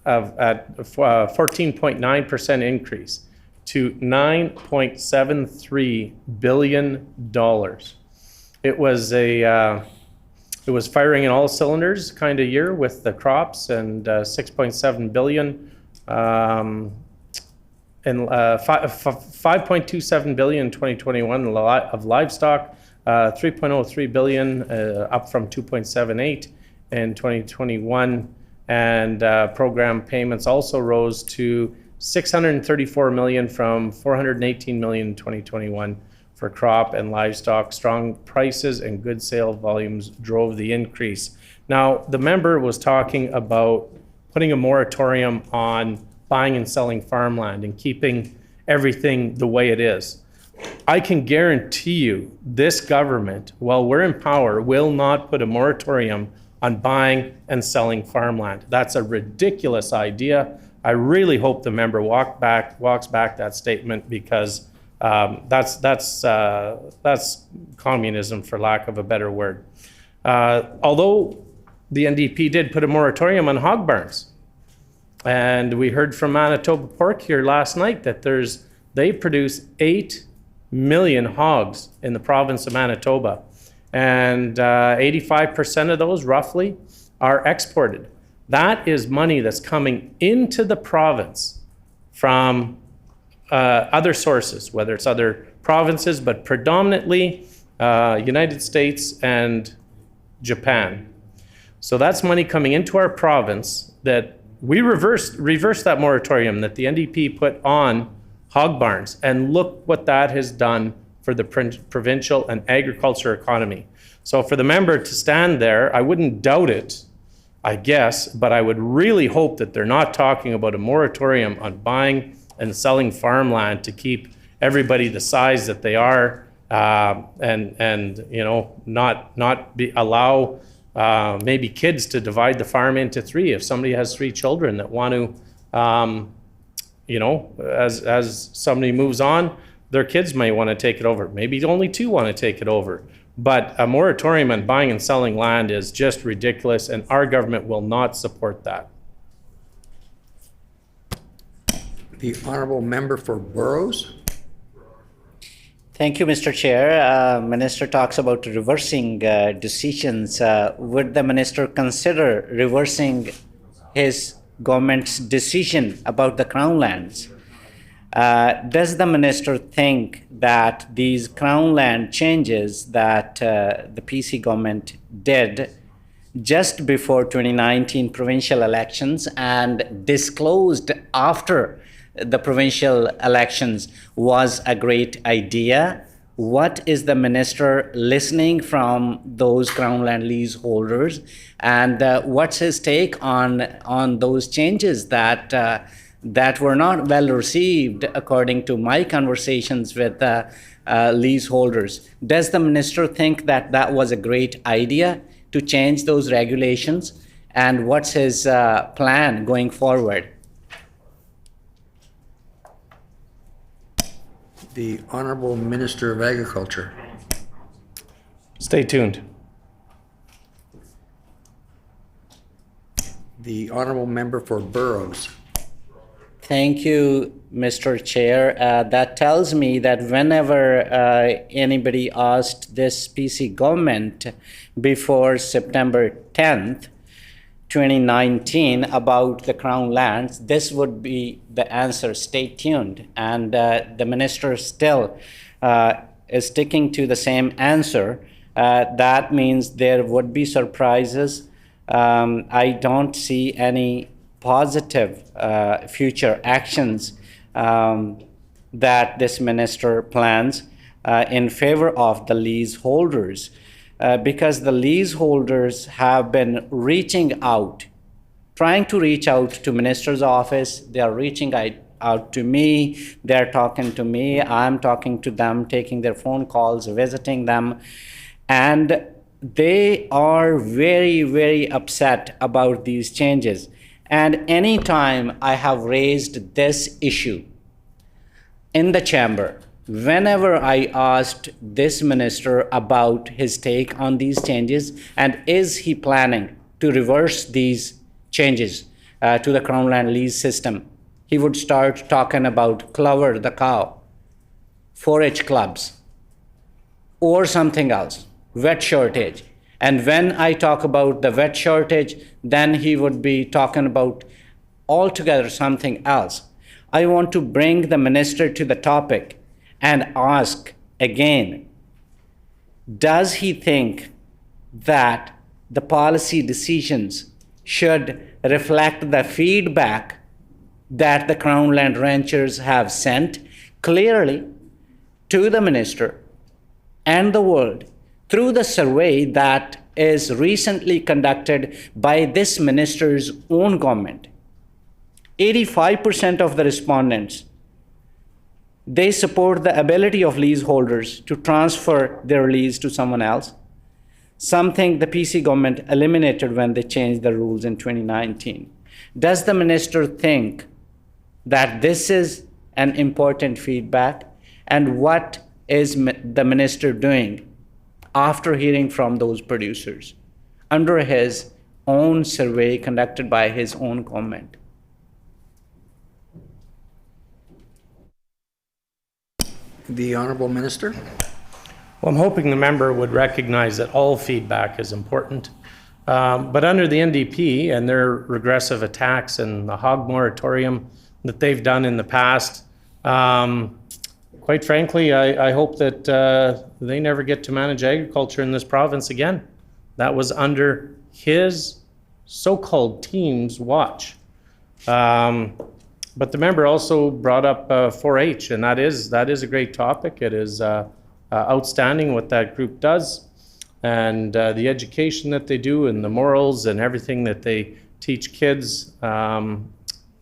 at 14.9% increase to $9.73 billion. It was firing in all cylinders kind of year with the crops, and 6.7 billion and 5.27 billion in 2021 of livestock, 3.03 billion up from 2.78 in 2021, and program payments also rose to 634 million from 418 million in 2021 for crop and livestock. Strong prices and good sale volumes drove the increase. Now, the member was talking about putting a moratorium on buying and selling farmland and keeping everything the way it is. I can guarantee you this government, while we're in power, will not put a moratorium on buying and selling farmland. That's a ridiculous idea. I really hope the member walks back that statement, because that's communism, for lack of a better word. Although the NDP did put a moratorium on hog barns, and we heard from Manitoba Pork here last night that they produce 8 million hogs in the province of Manitoba, and 85% of those roughly are exported. That is money that's coming into the province from other sources, whether it's other provinces, but predominantly United States and Japan. So that's money coming into our province that we reversed that moratorium that the NDP put on hog barns, and look what that has done for the provincial and agriculture economy. So for the member to stand there, I wouldn't doubt it, I guess, but I would really hope that they're not talking about a moratorium on buying and selling farmland to keep everybody the size that they are, and you know, not allow maybe kids to divide the farm into three. If somebody has 3 children that want to, you know, as somebody moves on, their kids may want to take it over. Maybe only 2 want to take it over. But a moratorium on buying and selling land is just ridiculous, and our government will not support that.
The honourable member for Burrows.
Thank you, Mr. Chair. Minister talks about reversing decisions. Would the minister consider reversing his government's decision about the Crown lands? Does the minister think that these Crown land changes that the PC government did just before 2019 provincial elections and disclosed after the provincial elections was a great idea? What is the minister listening from those Crown land leaseholders, and what's his take on those changes that were not well received, according to my conversations with leaseholders? Does the minister think that that was a great idea to change those regulations, and what's his plan going forward?
The Honourable Minister of Agriculture.
Stay tuned.
The Honourable Member for Burrows.
Thank you, Mr. Chair. That tells me that whenever anybody asked this PC government before September 10th, 2019, about the Crown lands, this would be the answer: stay tuned. And the minister still is sticking to the same answer. That means there would be surprises. I don't see any positive future actions that this minister plans in favor of the leaseholders, because the leaseholders have been reaching out, trying to reach out to minister's office. They are reaching out to me. They're talking to me. I'm talking to them, taking their phone calls, visiting them, and they are very, very upset about these changes. And anytime I have raised this issue in the chamber, whenever I asked this minister about his take on these changes and is he planning to reverse these changes, to the Crown Land lease system, he would start talking about Clover the cow, 4-H clubs, or something else, vet shortage. And when I talk about the vet shortage, then he would be talking about altogether something else. I want to bring the minister to the topic and ask again, does he think that the policy decisions should reflect the feedback that the Crown Land ranchers have sent clearly to the minister and the world through the survey that is recently conducted by this minister's own government? 85% of the respondents, they support the ability of leaseholders to transfer their lease to someone else, something the PC government eliminated when they changed the rules in 2019. Does the minister think that this is an important feedback? And what is the minister doing after hearing from those producers under his own survey conducted by his own government?
The Honorable Minister.
Well, I'm hoping the member would recognize that all feedback is important. But under the NDP and their regressive attacks and the hog moratorium that they've done in the past, quite frankly, I hope that they never get to manage agriculture in this province again. That was under his so-called team's watch. But the member also brought up 4-H, and that is a great topic. It is outstanding what that group does, and the education that they do, and the morals and everything that they teach kids.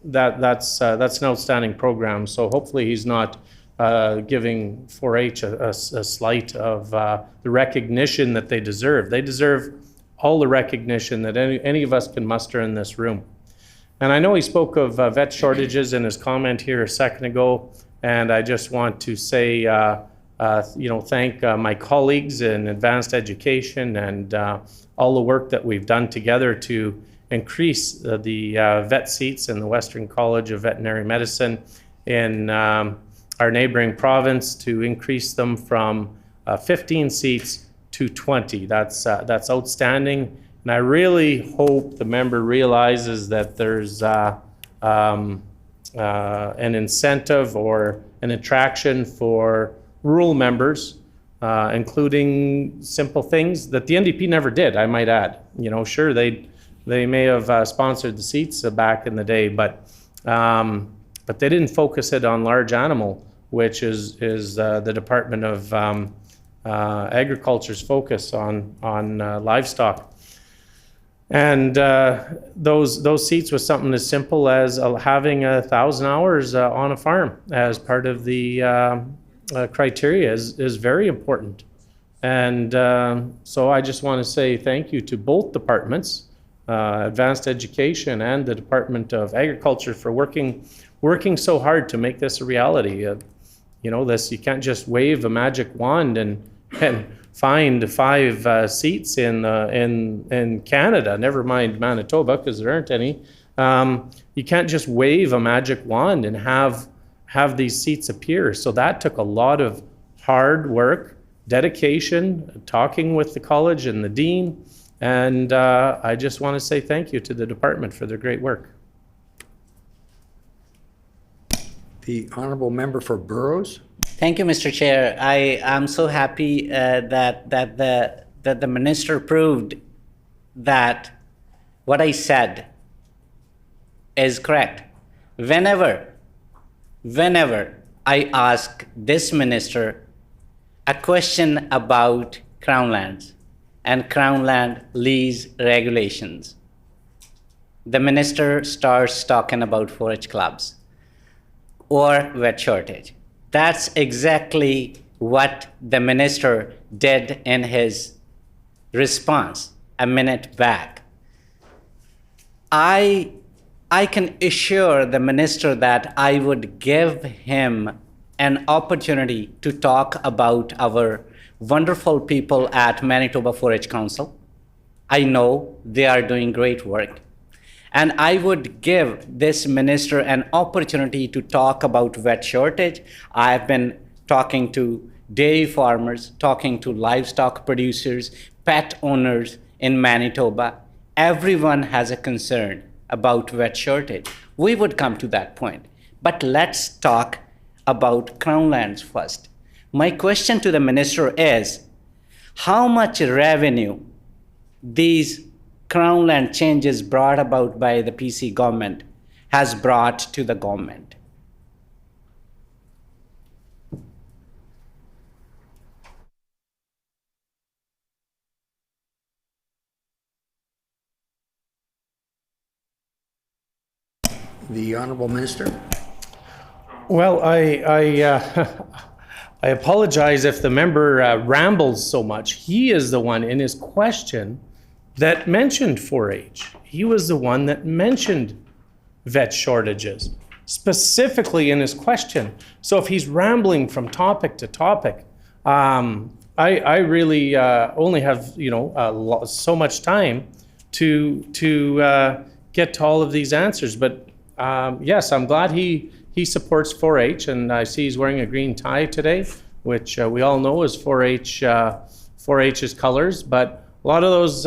That's an outstanding program. So hopefully he's not giving 4-H a slight of the recognition that they deserve. They deserve all the recognition that any of us can muster in this room. And I know he spoke of vet shortages in his comment here a second ago, and I just want to say, thank my colleagues in advanced education and all the work that we've done together to increase the vet seats in the Western College of Veterinary Medicine in our neighboring province, to increase them from 15 seats to 20. That's outstanding. And I really hope the member realizes that there's an incentive or an attraction for rural members, including simple things that the NDP never did, I might add. Sure, they may have sponsored the seats back in the day, but they didn't focus it on large animal, which is the Department of Agriculture's focus on livestock. And those seats was something as simple as having 1,000 hours on a farm as part of the criteria is very important. And so I just want to say thank you to both departments, Advanced Education and the Department of Agriculture, for working so hard to make this a reality. You can't just wave a magic wand and find 5 seats in Canada, never mind Manitoba, because there aren't any. You can't just wave a magic wand and have these seats appear. So that took a lot of hard work, dedication, talking with the college and the dean, and I just want to say thank you to the department for their great work.
The Honourable Member for Burrows.
Thank you, Mr. Chair. I am so happy that the minister proved that what I said is correct. Whenever I ask this minister a question about Crown lands and Crown land lease regulations, the minister starts talking about 4-H clubs or vet shortage. That's exactly what the minister did in his response a minute back. I can assure the minister that I would give him an opportunity to talk about our wonderful people at Manitoba 4-H Council. I know they are doing great work. And I would give this minister an opportunity to talk about vet shortage. I've been talking to dairy farmers, talking to livestock producers, pet owners in Manitoba. Everyone has a concern about vet shortage. We would come to that point. But let's talk about Crown lands first. My question to the minister is, how much revenue these Crown land changes brought about by the PC government has brought to the government?
The Honorable Minister.
Well, I apologize if the member rambles so much. He is the one in his question that mentioned 4-H. He was the one that mentioned vet shortages, specifically in his question. So if he's rambling from topic to topic, I really only have so much time to get to all of these answers. But yes, I'm glad he supports 4-H, and I see he's wearing a green tie today, which we all know is 4-H's colors. But a lot of those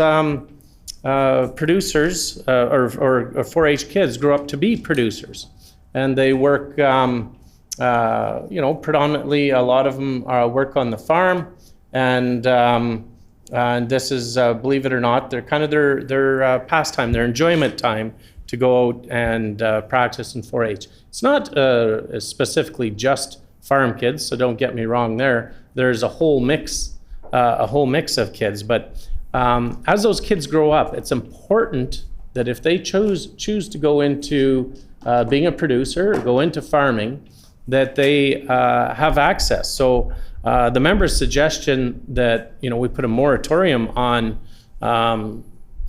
producers or 4-H kids grow up to be producers, and they work. Predominantly, a lot of them work on the farm, and this is, believe it or not, they're kind of their pastime, their enjoyment time, to go out and practice in 4-H. It's not specifically just farm kids, so don't get me wrong there. There's a whole mix of kids. But as those kids grow up, it's important that if they choose to go into being a producer or go into farming, that they have access. So the member's suggestion that we put a moratorium on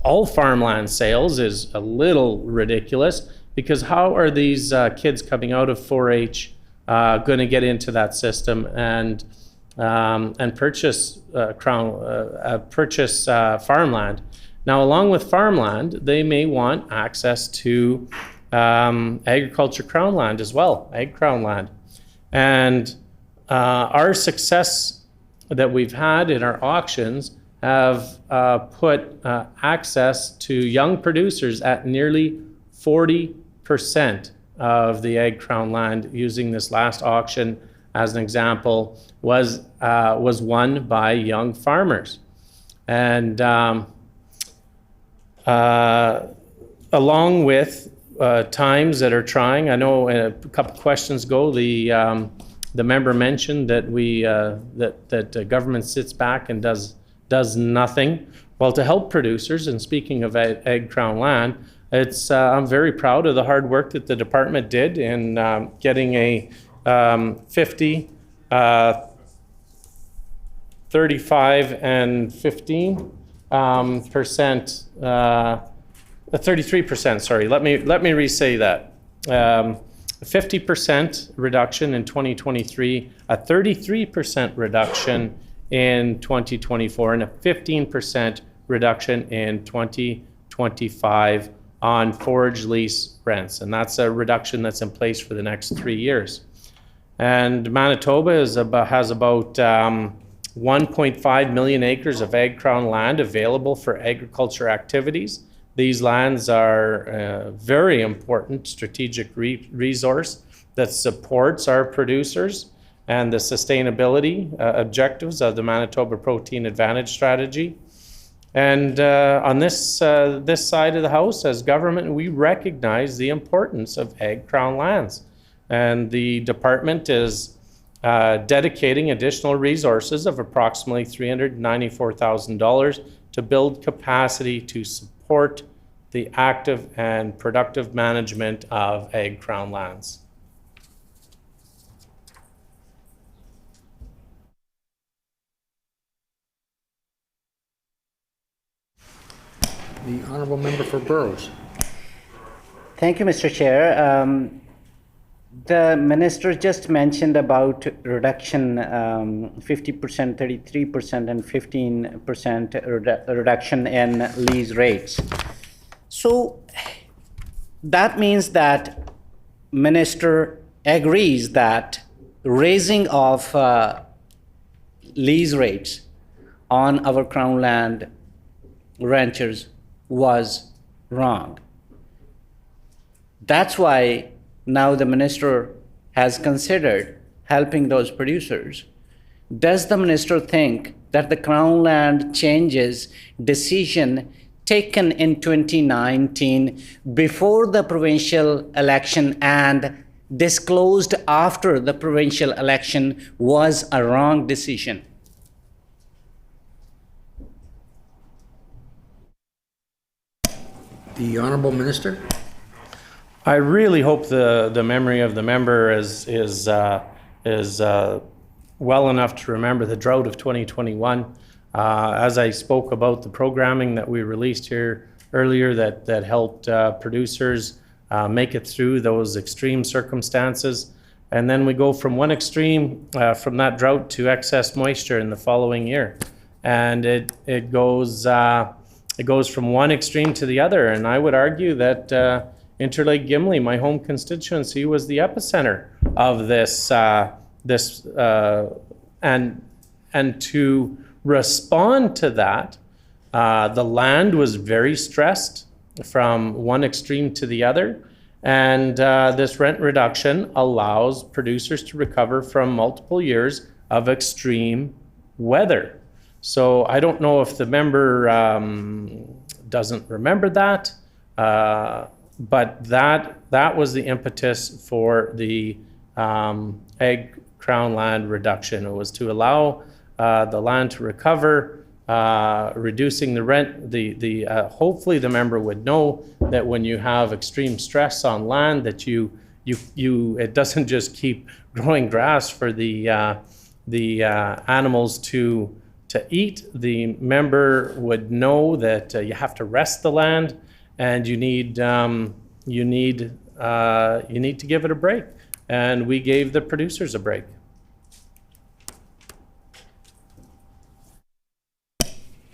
all farmland sales is a little ridiculous, because how are these kids coming out of 4-H going to get into that system and purchase farmland? Now, along with farmland, they may want access to agriculture crown land as well, ag crown land. And our success that we've had in our auctions have put access to young producers at nearly 40% of the ag crown land. Using this last auction as an example, was won by young farmers. And along with times that are trying, I know a couple questions ago, the member mentioned that that government sits back and does nothing. Well, to help producers, and speaking of ag crown land, I'm very proud of the hard work that the department did in getting a 50, 35 and 15 percent, 33%, sorry, let me re-say that. 50% reduction in 2023, a 33% reduction in 2024, and a 15% reduction in 2025 on forage lease rents. And that's a reduction that's in place for the next 3 years. And Manitoba has about 1.5 million acres of ag crown land available for agriculture activities. These lands are a very important strategic resource that supports our producers and the sustainability objectives of the Manitoba Protein Advantage Strategy. And on this side of the house, as government, we recognize the importance of ag crown lands. And the department is dedicating additional resources of approximately $394,000 to build capacity to support the active and productive management of ag crown lands.
The Honourable Member for Burrows.
Thank you, Mr. Chair. The minister just mentioned about reduction, 50%, 33%, and 15% reduction in lease rates. So that means that minister agrees that raising of lease rates on our Crown land ranchers was wrong. That's why now the minister has considered helping those producers. Does the minister think that the Crown land changes decision taken in 2019 before the provincial election and disclosed after the provincial election was a wrong decision?
The Honorable Minister.
I really hope the memory of the member is well enough to remember the drought of 2021. As I spoke about the programming that we released here earlier that helped producers make it through those extreme circumstances. And then we go from one extreme, from that drought to excess moisture in the following year. And it goes from one extreme to the other. And I would argue that Interlake Gimli, my home constituency, was the epicenter of this, and to respond to that, the land was very stressed from one extreme to the other. And this rent reduction allows producers to recover from multiple years of extreme weather. So I don't know if the member doesn't remember that, but that was the impetus for the Ag Crown land reduction. It was to allow the land to recover, reducing the rent. Hopefully the member would know that when you have extreme stress on land, that it doesn't just keep growing grass for the animals to eat. The member would know that you have to rest the land, and you need to give it a break. And we gave the producers a break.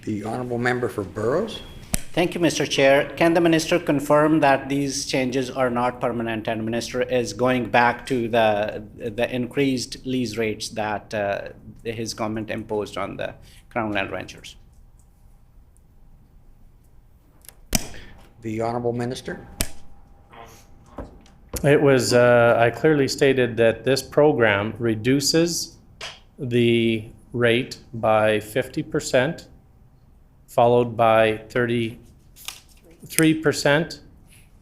The Honorable Member for Burrows.
Thank you, Mr. Chair. Can the minister confirm that these changes are not permanent and minister is going back to the increased lease rates that his government imposed on the Crown land ranchers?
The Honorable Minister.
It was, I clearly stated that this program reduces the rate by 50%, followed by 33%,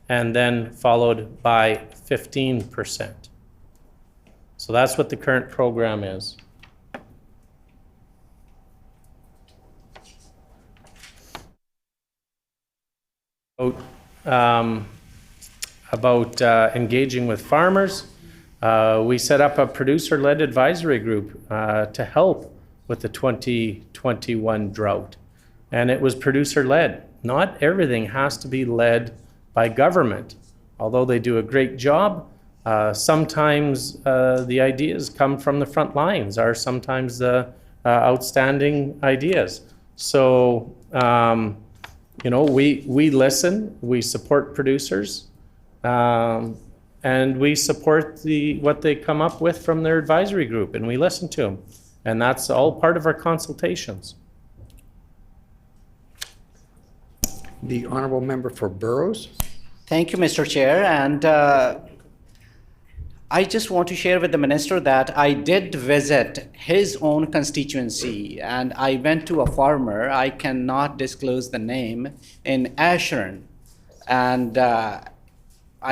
and then followed by 15%. So that's what the current program is. About engaging with farmers. We set up a producer-led advisory group to help with the 2021 drought. And it was producer-led. Not everything has to be led by government. Although they do a great job, sometimes the ideas come from the front lines, or sometimes the outstanding ideas. So, we listen, we support producers, and we support what they come up with from their advisory group, and we listen to them. And that's all part of our consultations.
The Honorable Member for Burrows.
Thank you, Mr. Chair. And I just want to share with the minister that I did visit his own constituency, and I went to a farmer, I cannot disclose the name, in Ashern. And I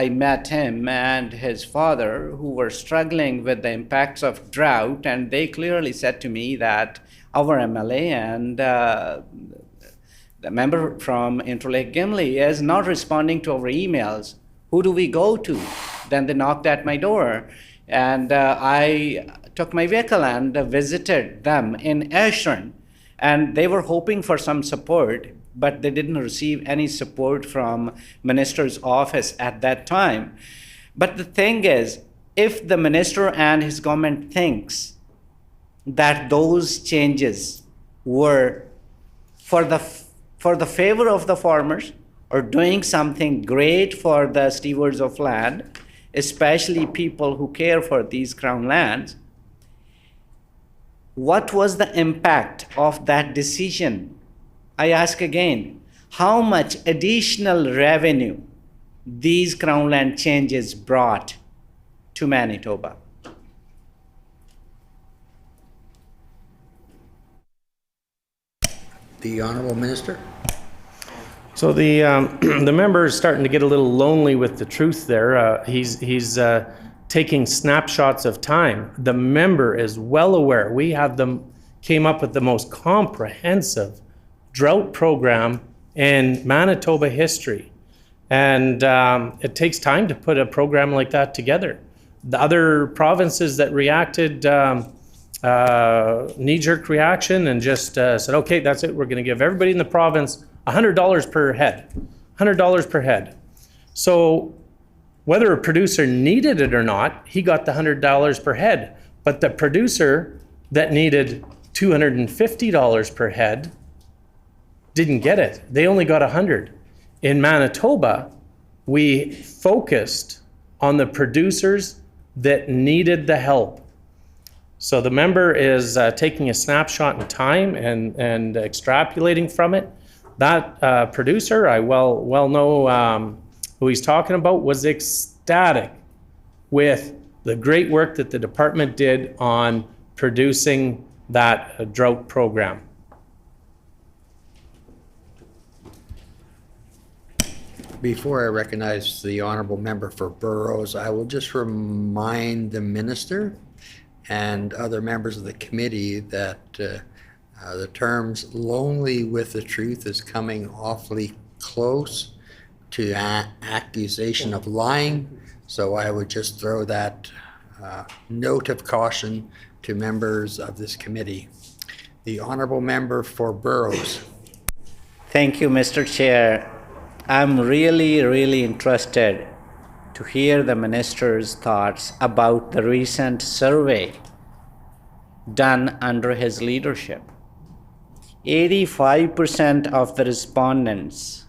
met him and his father, who were struggling with the impacts of drought, and they clearly said to me that our MLA and the member from Interlake Gimli is not responding to our emails. Who do we go to? Then they knocked at my door, and I took my vehicle and visited them in Ashern, and they were hoping for some support, but they didn't receive any support from minister's office at that time. But the thing is, if the minister and his government thinks that those changes were for the favor of the farmers, or doing something great for the stewards of land, especially people who care for these crown lands, what was the impact of that decision? I ask again, how much additional revenue these crown land changes brought to Manitoba?
The Honorable Minister.
So the the member is starting to get a little lonely with the truth there. He's taking snapshots of time. The member is well aware. We have came up with the most comprehensive drought program in Manitoba history. And it takes time to put a program like that together. The other provinces that reacted, knee-jerk reaction and just said, okay, that's it. We're going to give everybody in the province $100 per head, $100 per head. So whether a producer needed it or not, he got the $100 per head. But the producer that needed $250 per head didn't get it. They only got 100. In Manitoba, we focused on the producers that needed the help. So the member is taking a snapshot in time and extrapolating from it. That producer, I well know who he's talking about, was ecstatic with the great work that the department did on producing that drought program.
Before I recognize the Honorable Member for Burrows, I will just remind the Minister and other members of the committee that the terms "lonely with the truth" is coming awfully close to accusation of lying. So I would just throw that note of caution to members of this committee. The Honorable Member for Burrows.
Thank you, Mr. Chair. I'm really interested to hear the minister's thoughts about the recent survey done under his leadership. 85% of the respondents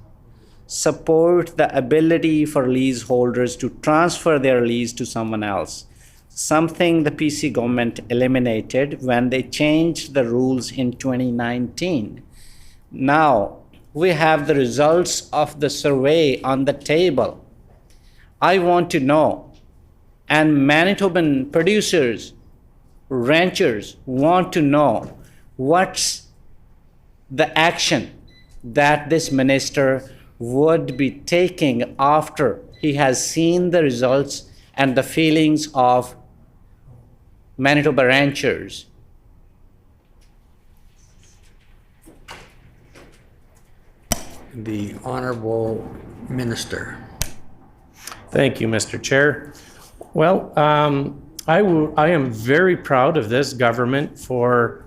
support the ability for leaseholders to transfer their lease to someone else, something the PC government eliminated when they changed the rules in 2019. Now, we have the results of the survey on the table. I want to know, and Manitoban producers, ranchers want to know, what's the action that this minister would be taking after he has seen the results and the feelings of Manitoba ranchers.
The Honorable Minister.
Thank you, Mr. Chair. Well, I am very proud of this government for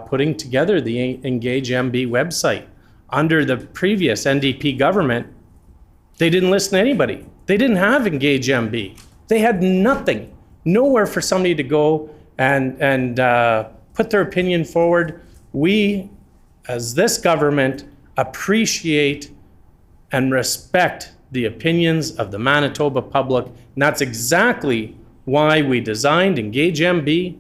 putting together the Engage MB website. Under the previous NDP government, they didn't listen to anybody. They didn't have Engage MB. They had nothing, nowhere for somebody to go and put their opinion forward. We, as this government, appreciate and respect the opinions of the Manitoba public. And that's exactly why we designed Engage MB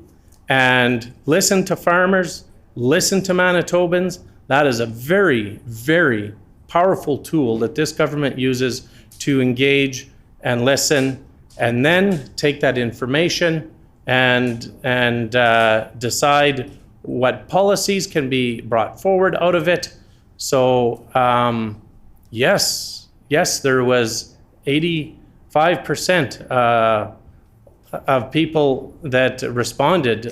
and listen to farmers, listen to Manitobans. That is a very powerful tool that this government uses to engage and listen, and then take that information and decide what policies can be brought forward out of it. So yes, there was 85% of people that responded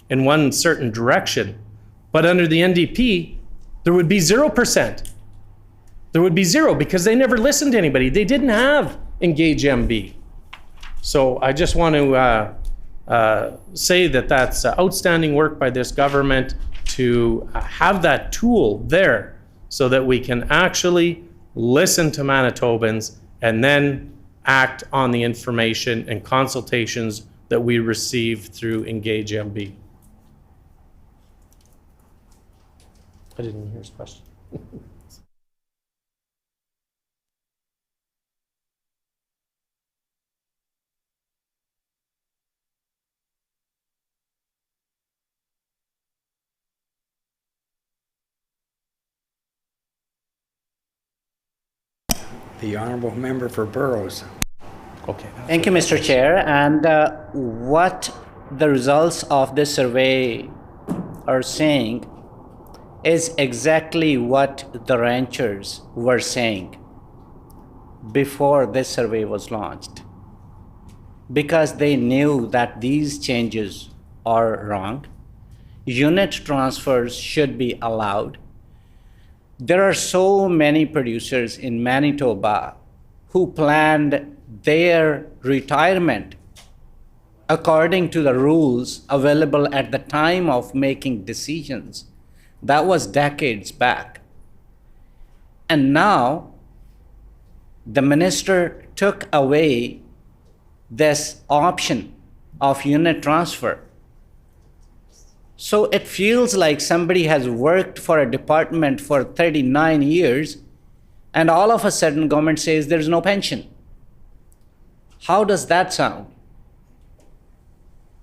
in one certain direction. But under the NDP, there would be 0%. There would be zero because they never listened to anybody. They didn't have Engage MB. So I just want to say that that's outstanding work by this government to have that tool there so that we can actually listen to Manitobans and then act on the information and consultations that we receive through Engage MB. I didn't hear his question.
The honorable member for Burrows.
Okay.
Thank you, Mr. Chair. And what the results of this survey are saying is exactly what the ranchers were saying before this survey was launched. Because they knew that these changes are wrong, unit transfers should be allowed. There are so many producers in Manitoba who planned their retirement according to the rules available at the time of making decisions. That was decades back. And now the minister took away this option of unit transfer. So it feels like somebody has worked for a department for 39 years and all of a sudden government says there's no pension. How does that sound?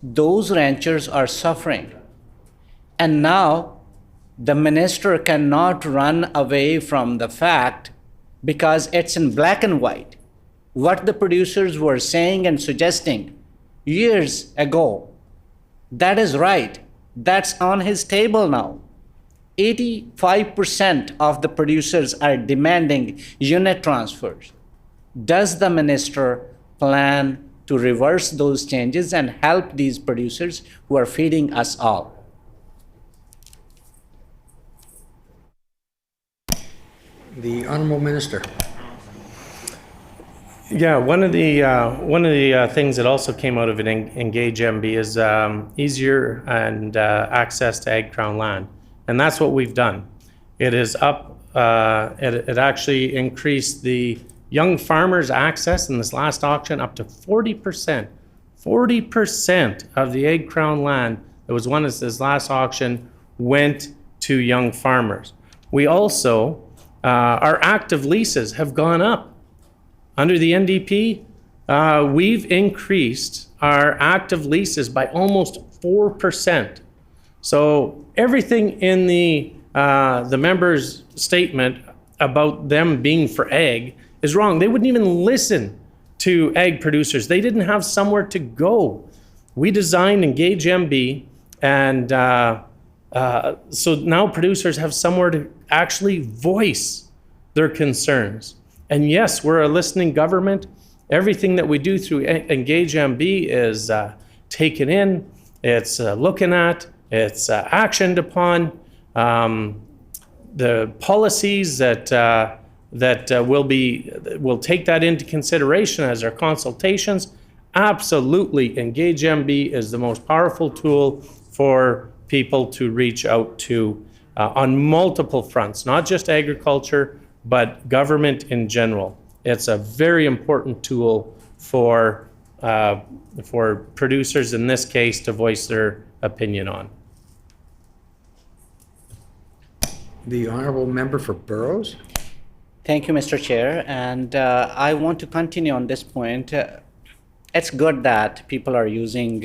Those ranchers are suffering. And now the minister cannot run away from the fact because it's in black and white. What the producers were saying and suggesting years ago, that is right. That's on his table now. 85% of the producers are demanding unit transfers. Does the minister plan to reverse those changes and help these producers who are feeding us all?
The honorable minister.
Yeah, one of the things that also came out of it, Engage MB, is easier and access to Ag Crown land, and that's what we've done. It is up. It actually increased the young farmers' access in this last auction up to 40%. 40% of the Ag Crown land that was won at this last auction went to young farmers. We also our active leases have gone up. Under the NDP, we've increased our active leases by almost 4%. So everything in the member's statement about them being for ag is wrong. They wouldn't even listen to ag producers. They didn't have somewhere to go. We designed Engage MB, and so now producers have somewhere to actually voice their concerns. And yes, we're a listening government. Everything that we do through Engage MB is taken in, it's looking at, it's actioned upon. The policies that we'll take that into consideration as our consultations. Absolutely, Engage MB is the most powerful tool for people to reach out to on multiple fronts, not just agriculture, but government in general. It's a very important tool for producers in this case to voice their opinion on.
The honorable member for Burrows.
Thank you, Mr. Chair. And I want to continue on this point. It's good that people are using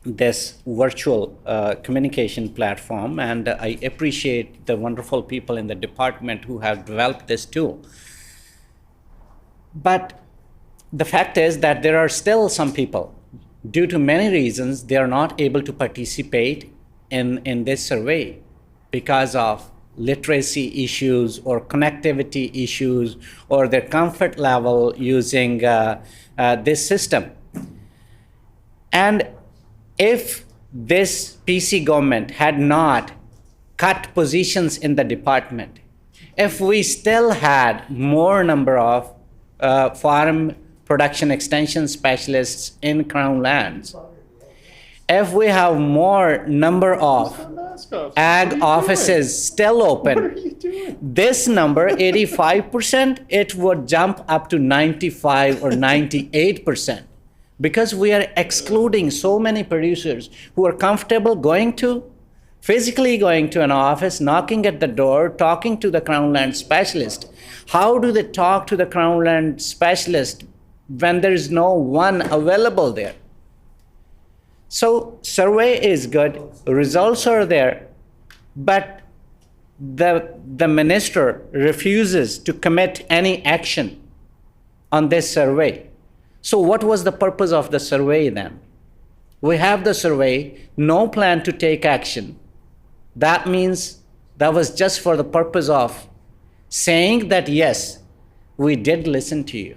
this virtual communication platform, and I appreciate the wonderful people in the department who have developed this tool. But the fact is that there are still some people, due to many reasons, they are not able to participate in this survey because of literacy issues or connectivity issues or their comfort level using this system. And if this PC government had not cut positions in the department, if we still had more number of farm production extension specialists in Crown lands, if we have more number of ag offices still open, this number, 85%, it would jump up to 95 or 98%. Because we are excluding so many producers who are comfortable physically going to an office, knocking at the door, talking to the Crown Land specialist. How do they talk to the Crown Land specialist when there is no one available there? So survey is good, results are there, but the minister refuses to commit any action on this survey. So what was the purpose of the survey then? We have the survey, no plan to take action. That means that was just for the purpose of saying that, yes, we did listen to you.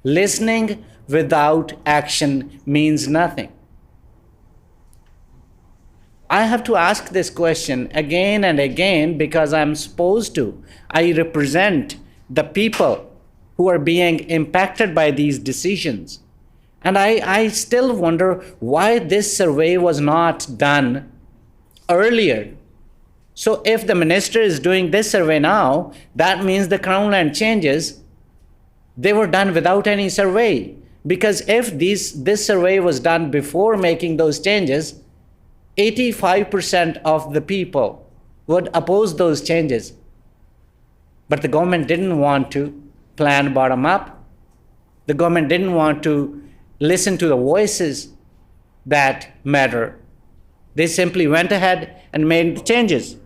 Listening without action means nothing. I have to ask this question again and again because I'm supposed to. I represent the people who are being impacted by these decisions. And I still wonder why this survey was not done earlier. So if the minister is doing this survey now, that means the Crown Land changes, they were done without any survey. Because if this survey was done before making those changes, 85% of the people would oppose those changes. But the government didn't want to plan bottom up. The government didn't want to listen to the voices that matter. They simply went ahead and made the changes.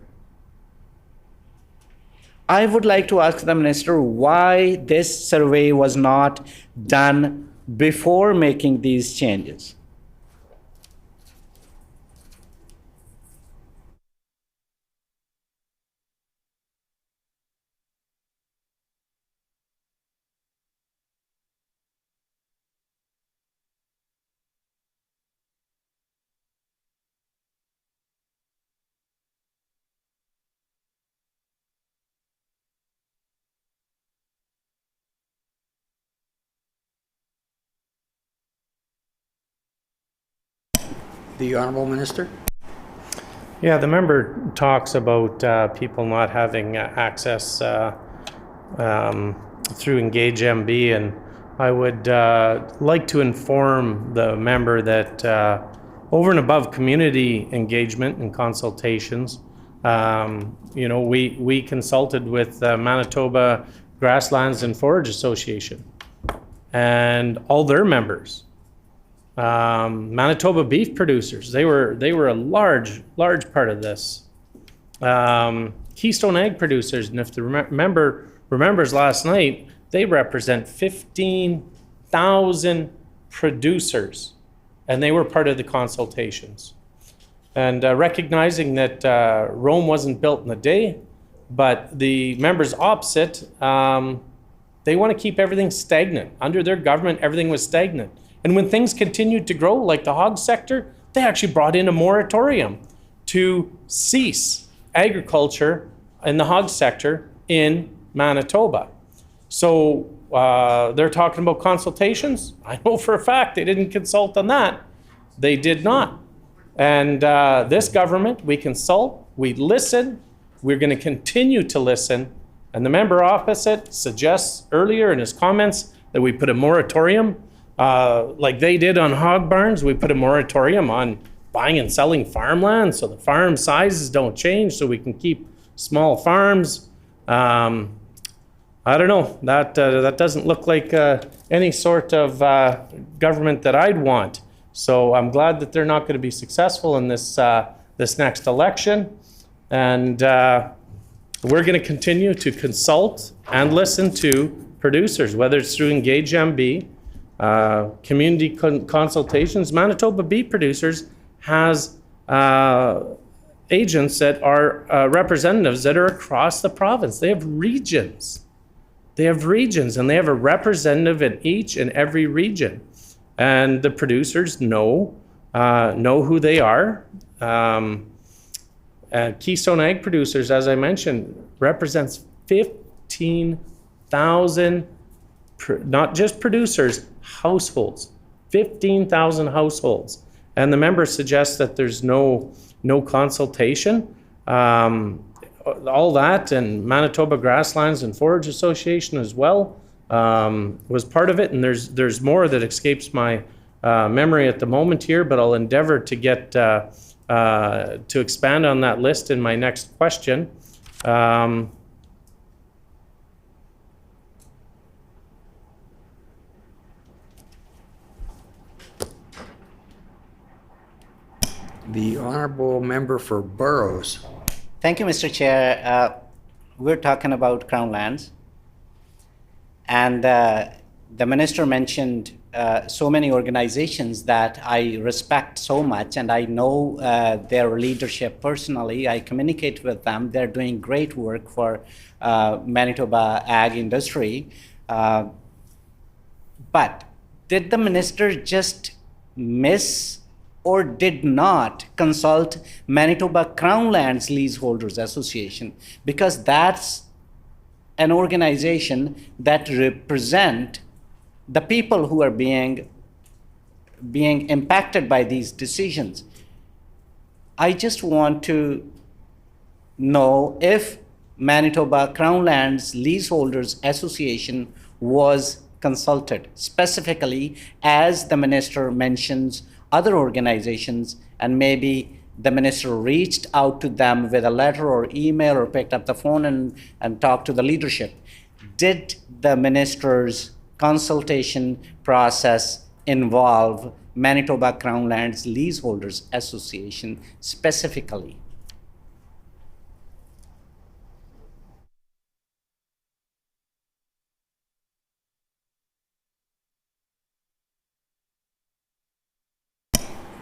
I would like to ask the minister why this survey was not done before making these changes.
The Honourable Minister.
Yeah, the member talks about people not having access through Engage MB, and I would like to inform the member that over and above community engagement and consultations, we consulted with Manitoba Grasslands and Forage Association and all their members. Manitoba beef producers, they were a large part of this. Keystone Ag producers, and if the member remembers last night, they represent 15,000 producers, and they were part of the consultations. And recognizing that Rome wasn't built in a day, but the members opposite, they want to keep everything stagnant. Under their government, everything was stagnant. And when things continued to grow, like the hog sector, they actually brought in a moratorium to cease agriculture in the hog sector in Manitoba. So they're talking about consultations. I know for a fact they didn't consult on that. They did not. And this government, we consult, we listen, we're going to continue to listen. And the member opposite suggests earlier in his comments that we put a moratorium like they did on hog barns. We put a moratorium on buying and selling farmland so the farm sizes don't change, so we can keep small farms. I don't know. That doesn't look like any sort of government that I'd want. So I'm glad that they're not going to be successful in this next election. And we're going to continue to consult and listen to producers, whether it's through Engage MB, community consultations. Manitoba beef producers has agents that are representatives that are across the province. They have regions. They have regions, and they have a representative in each and every region. And the producers know who they are. Keystone Ag producers, as I mentioned, represents 15,000, not just producers, households, 15,000 households. And the member suggests that there's no consultation. All that, and Manitoba Grasslands and Forage Association as well was part of it. And there's more that escapes my memory at the moment here, but I'll endeavor to get to expand on that list in my next question.
The Honourable Member for Burrows.
Thank you, Mr. Chair. We're talking about Crown lands. And the minister mentioned so many organizations that I respect so much, and I know their leadership personally. I communicate with them. They're doing great work for Manitoba ag industry. But did the minister just miss or did not consult Manitoba Crown Lands Leaseholders Association? Because that's an organization that represent the people who are being impacted by these decisions. I just want to know if Manitoba Crown Lands Leaseholders Association was consulted, specifically as the minister mentions other organizations, and maybe the minister reached out to them with a letter or email or picked up the phone and talked to the leadership. Did the minister's consultation process involve Manitoba Crown Lands Leaseholders Association specifically?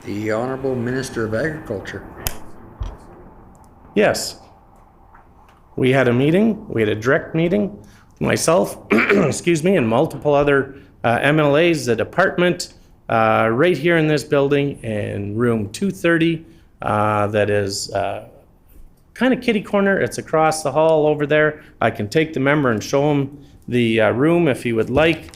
The Honorable Minister of Agriculture.
Yes. We had a meeting, we had a direct meeting, myself, excuse me, and multiple other MLAs, the department, right here in this building in room 230, that is kind of kitty corner. It's across the hall over there. I can take the member and show him the room if he would like.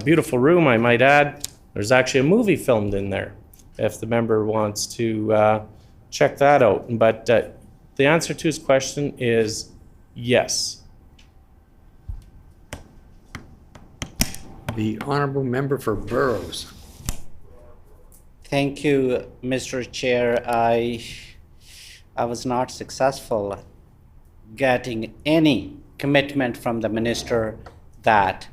Beautiful room, I might add. There's actually a movie filmed in there, if the member wants to check that out. But the answer to his question is yes.
The Honorable Member for Burrows.
Thank you, Mr. Chair. I was not successful getting any commitment from the minister that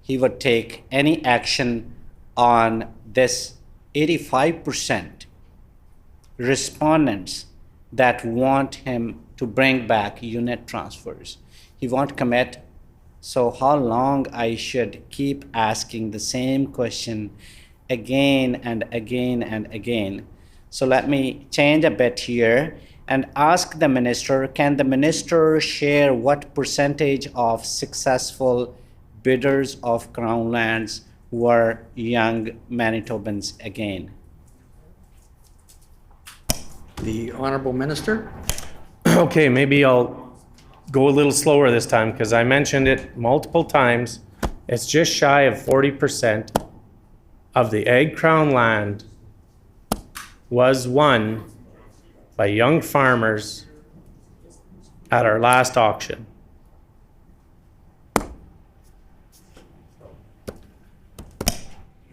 he would take any action on this 85% respondents that want him to bring back unit transfers. He won't commit. So how long I should keep asking the same question again and again and again? So let me change a bit here and ask the minister, can the minister share what percentage of successful bidders of Crown lands were young Manitobans again?
The Honorable Minister.
Okay, maybe I'll go a little slower this time because I mentioned it multiple times. It's just shy of 40% of the Ag Crown land was won by young farmers at our last auction.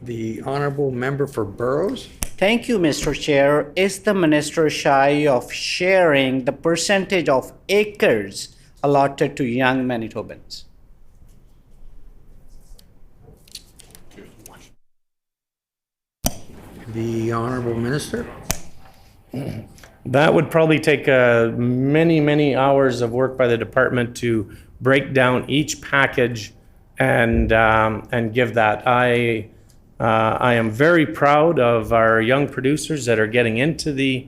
The Honorable Member for Burrows.
Thank you, Mr. Chair. Is the minister shy of sharing the percentage of acres allotted to young Manitobans?
The Honorable Minister.
That would probably take many, many hours of work by the department to break down each package and give that. I am very proud of our young producers that are getting into the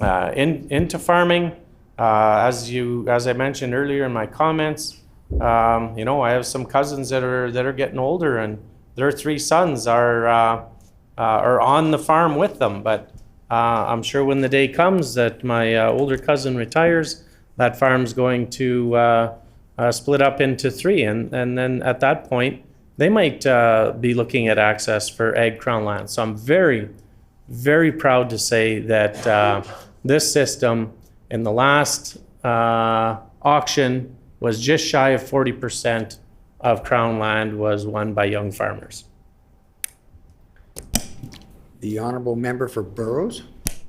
into farming. As I mentioned earlier in my comments, you know, I have some cousins that are getting older, and their three sons are on the farm with them. But I'm sure when the day comes that my older cousin retires, that farm's going to split up into three, and then at that point, they might be looking at access for Ag Crown land. So I'm very, very proud to say that this system in the last auction was just shy of 40% of Crown land was won by young farmers.
The Honorable Member for Burrows.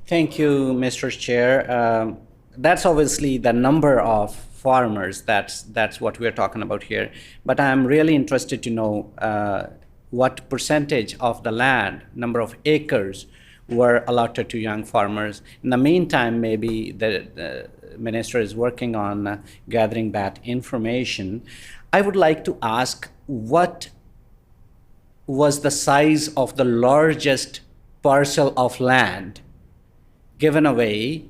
Thank you, Mr. Chair. That's obviously the number of farmers. That's what we're talking about here. But I'm really interested to know what percentage of the land, number of acres, were allotted to young farmers. In the meantime, maybe the minister is working on gathering that information. I would like to ask, what was the size of the largest parcel of land given away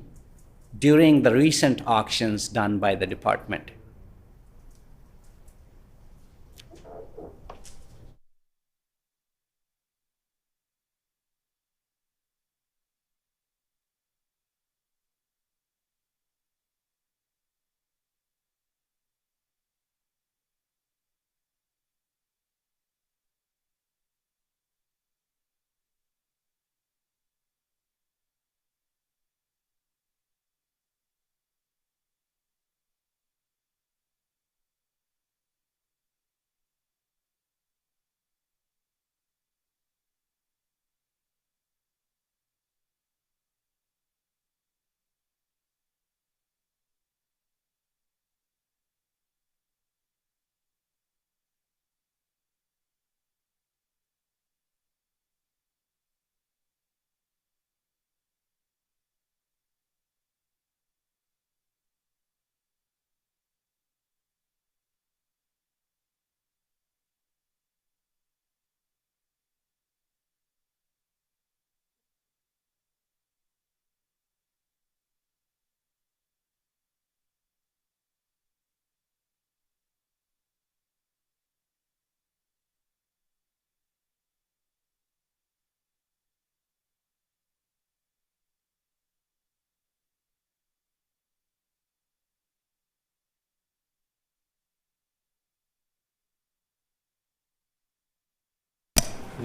during the recent auctions done by the department?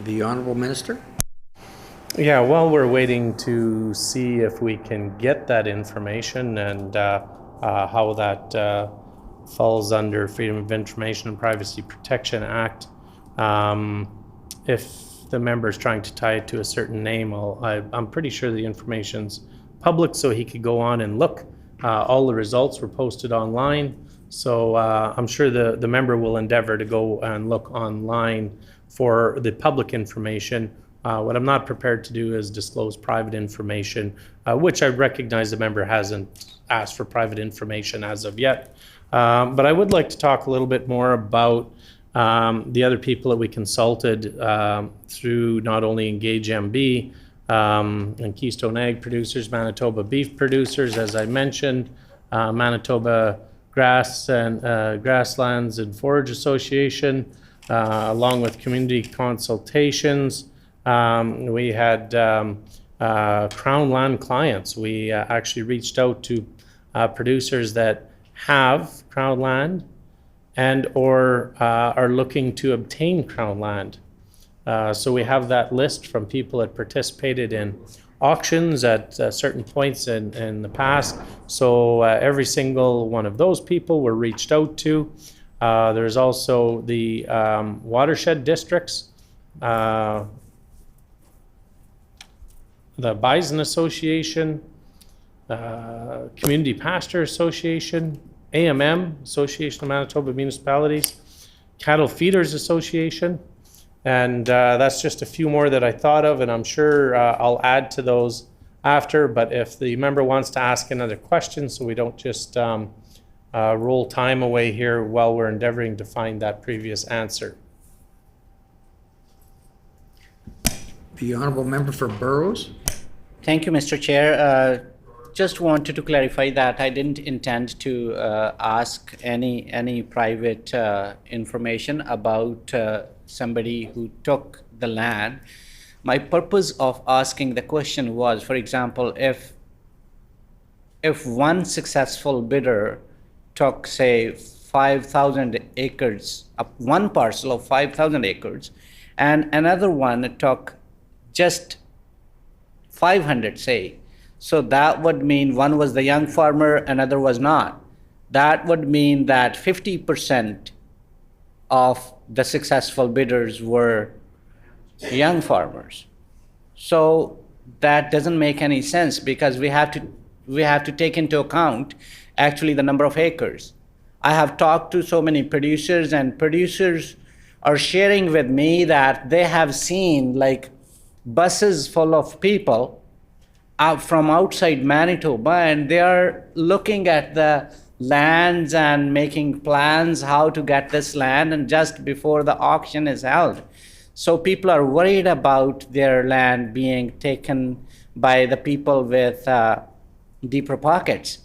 The Honorable Minister?
Yeah, while we're waiting to see if we can get that information and how that falls under Freedom of Information and Privacy Protection Act, if the member is trying to tie it to a certain name, I'm pretty sure the information's public, so he could go on and look. All the results were posted online, so I'm sure the member will endeavor to go and look online for the public information. What I'm not prepared to do is disclose private information, which I recognize the member hasn't asked for private information as of yet. But I would like to talk a little bit more about the other people that we consulted through not only Engage MB and Keystone Ag Producers, Manitoba Beef Producers, as I mentioned, Manitoba Grasslands and Forage Association, along with community consultations. We had Crown Land clients. We actually reached out to producers that have Crown Land and or are looking to obtain Crown Land. So we have that list from people that participated in auctions at certain points in the past. So every single one of those people were reached out to. There's also the watershed districts, the Bison Association, Community Pasture Association, AMM, Association of Manitoba Municipalities, Cattle Feeders Association, and that's just a few more that I thought of, and I'm sure I'll add to those after, but if the member wants to ask another question so we don't just roll time away here while we're endeavoring to find that previous answer.
The Honorable Member for Burrows?
Thank you, Mr. Chair. Just wanted to clarify that I didn't intend to ask any private information about somebody who took the land. My purpose of asking the question was, for example, if one successful bidder took, say, 5,000 acres, one parcel of 5,000 acres, and another one took just 500, say. So that would mean one was the young farmer, another was not. That would mean that 50% of the successful bidders were young farmers. So that doesn't make any sense, because we have to take into account actually the number of acres. I have talked to so many producers, and producers are sharing with me that they have seen like buses full of people out from outside Manitoba, and they are looking at the lands and making plans how to get this land, and just before the auction is held. So people are worried about their land being taken by the people with deeper pockets.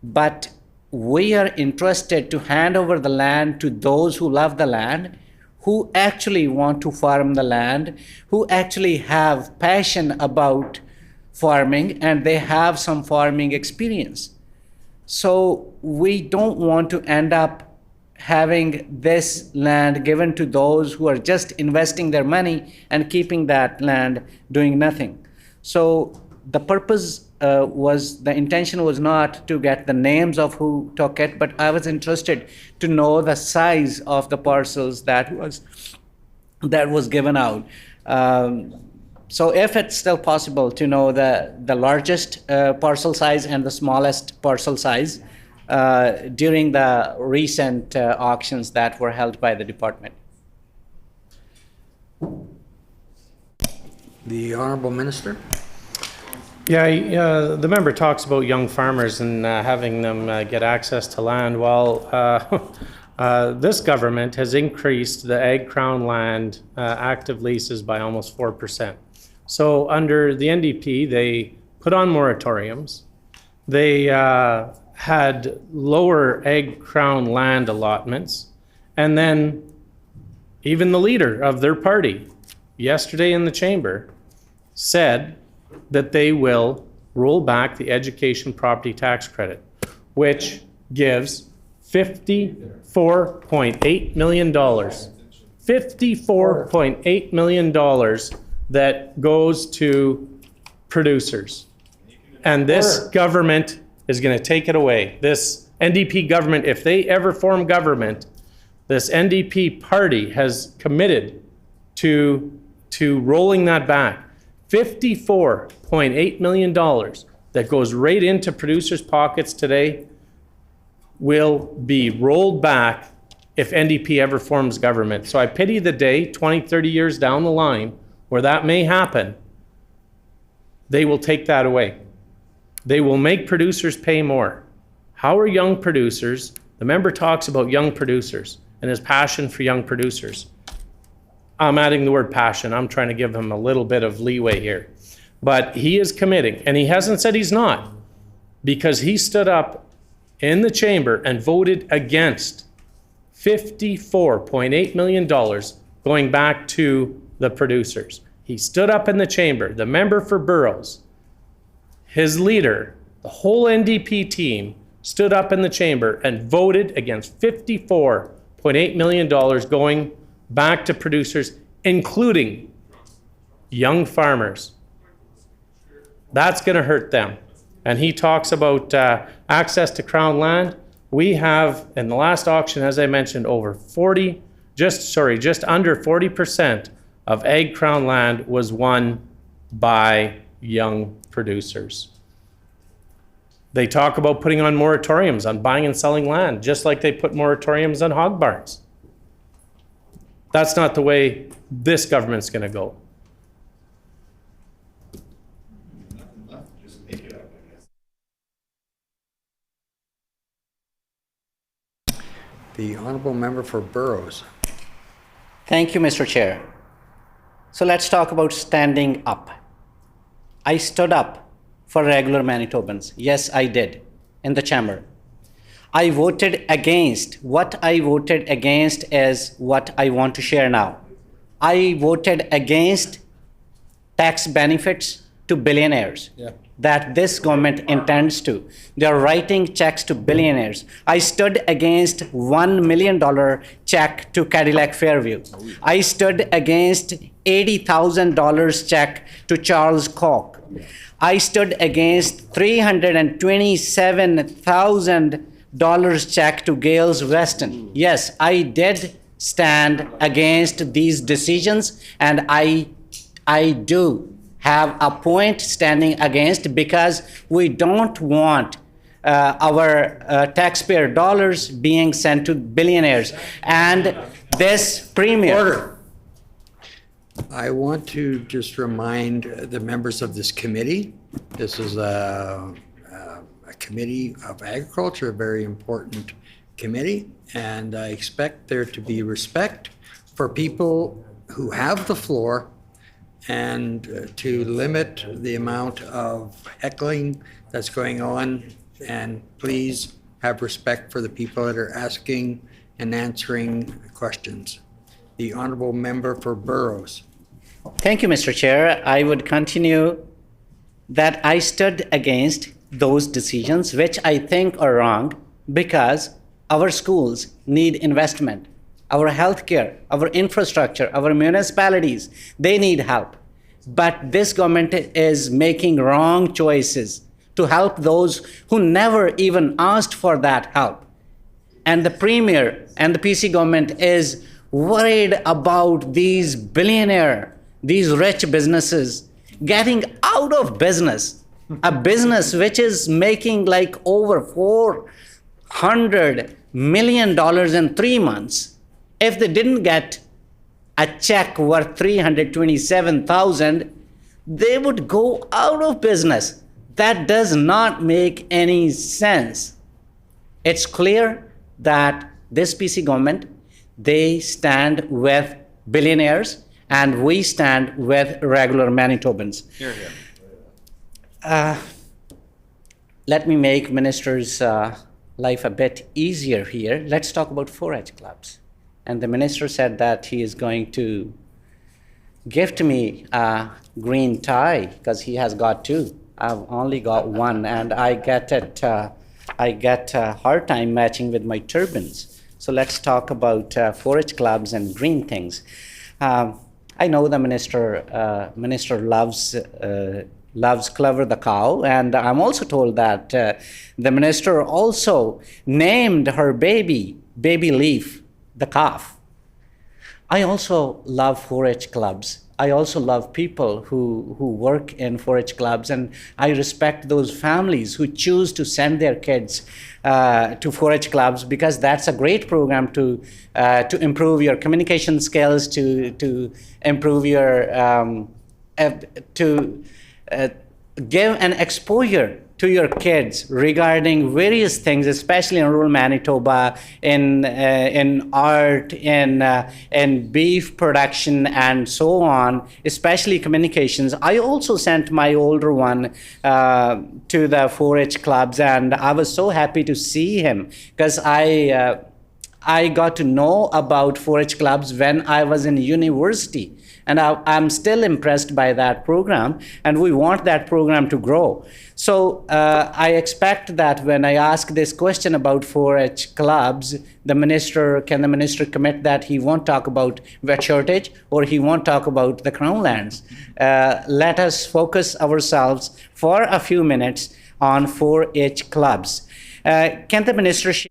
But we are interested to hand over the land to those who love the land, who actually want to farm the land, who actually have passion about farming, and they have some farming experience. So we don't want to end up having this land given to those who are just investing their money and keeping that land doing nothing. So the intention was not to get the names of who took it, but I was interested to know the size of the parcels that was given out. So if it's still possible to know the largest parcel size and the smallest parcel size during the recent auctions that were held by the department.
The Honorable Minister.
Yeah, the member talks about young farmers and having them get access to land. Well, this government has increased the Ag Crown land active leases by almost 4%. So under the NDP, they put on moratoriums. They had lower Ag Crown land allotments. And then even the leader of their party yesterday in the chamber said that they will roll back the education property tax credit, which gives $54.8 million. $54.8 million that goes to producers. And this government is going to take it away. This NDP government, if they ever form government, this NDP party has committed to rolling that back. $54.8 million that goes right into producers' pockets today will be rolled back if NDP ever forms government. So I pity the day, 20, 30 years down the line, where that may happen. They will take that away. They will make producers pay more. How are young producers? The member talks about young producers and his passion for young producers. I'm adding the word passion. I'm trying to give him a little bit of leeway here. But he is committing, and he hasn't said he's not, because he stood up in the chamber and voted against $54.8 million going back to the producers. He stood up in the chamber, the member for Burroughs, his leader, the whole NDP team stood up in the chamber and voted against $54.8 million going back to producers, including young farmers. That's going to hurt them. And he talks about access to Crown land. We have, in the last auction, as I mentioned, just under 40% of Ag Crown land was won by young producers. They talk about putting on moratoriums on buying and selling land, just like they put moratoriums on hog barns. That's not the way this government's going to go.
The Honorable Member for Burroughs.
Thank you, Mr. Chair. So let's talk about standing up. I stood up for regular Manitobans. Yes, I did, in the chamber. I voted against. What I voted against is what I want to share now. I voted against tax benefits to billionaires that this government intends to. They are writing checks to billionaires. I stood against $1 million check to Cadillac Fairview. I stood against $80,000 check to Charles Koch. I stood against $327,000 check to Gales Weston. Yes, I did stand against these decisions, and I do have a point standing against, because we don't want our taxpayer dollars being sent to billionaires. And this premier...
Order. I want to just remind the members of this committee, this is a committee of agriculture, a very important committee, and I expect there to be respect for people who have the floor and to limit the amount of heckling that's going on. And please have respect for the people that are asking and answering questions. The honorable member for Burrows.
Thank you, Mr. Chair. I would continue that I stood against those decisions, which I think are wrong, because our schools need investment. Our healthcare, our infrastructure, our municipalities, they need help. But this government is making wrong choices to help those who never even asked for that help. And the Premier and the PC government is worried about these billionaire, these rich businesses getting out of business. A business which is making like over $400 million in 3 months. If they didn't get a check worth $327,000, they would go out of business. That does not make any sense. It's clear that this PC government, they stand with billionaires and we stand with regular Manitobans.
Here, here.
Let me make minister's life a bit easier here. Let's talk about 4-H clubs. And the minister said that he is going to gift me a green tie because he has got 2. I've only got 1, and I get a hard time matching with my turbans. So let's talk about 4-H clubs and green things. I know the minister loves Clover the cow, and I'm also told that the minister also named her baby Leaf, the calf. I also love 4-H clubs. I also love people who work in 4-H clubs, and I respect those families who choose to send their kids to 4-H clubs, because that's a great program to improve your communication skills, to improve your give an exposure to your kids regarding various things, especially in rural Manitoba, in art, in beef production, and so on, especially communications. I also sent my older one to the 4-H clubs, and I was so happy to see him, because I got to know about 4-H clubs when I was in university. And I'm still impressed by that program, and we want that program to grow. So I expect that when I ask this question about 4-H clubs, can the minister commit that he won't talk about wet shortage, or he won't talk about the Crown lands? Let us focus ourselves for a few minutes on 4-H clubs. Can the minister share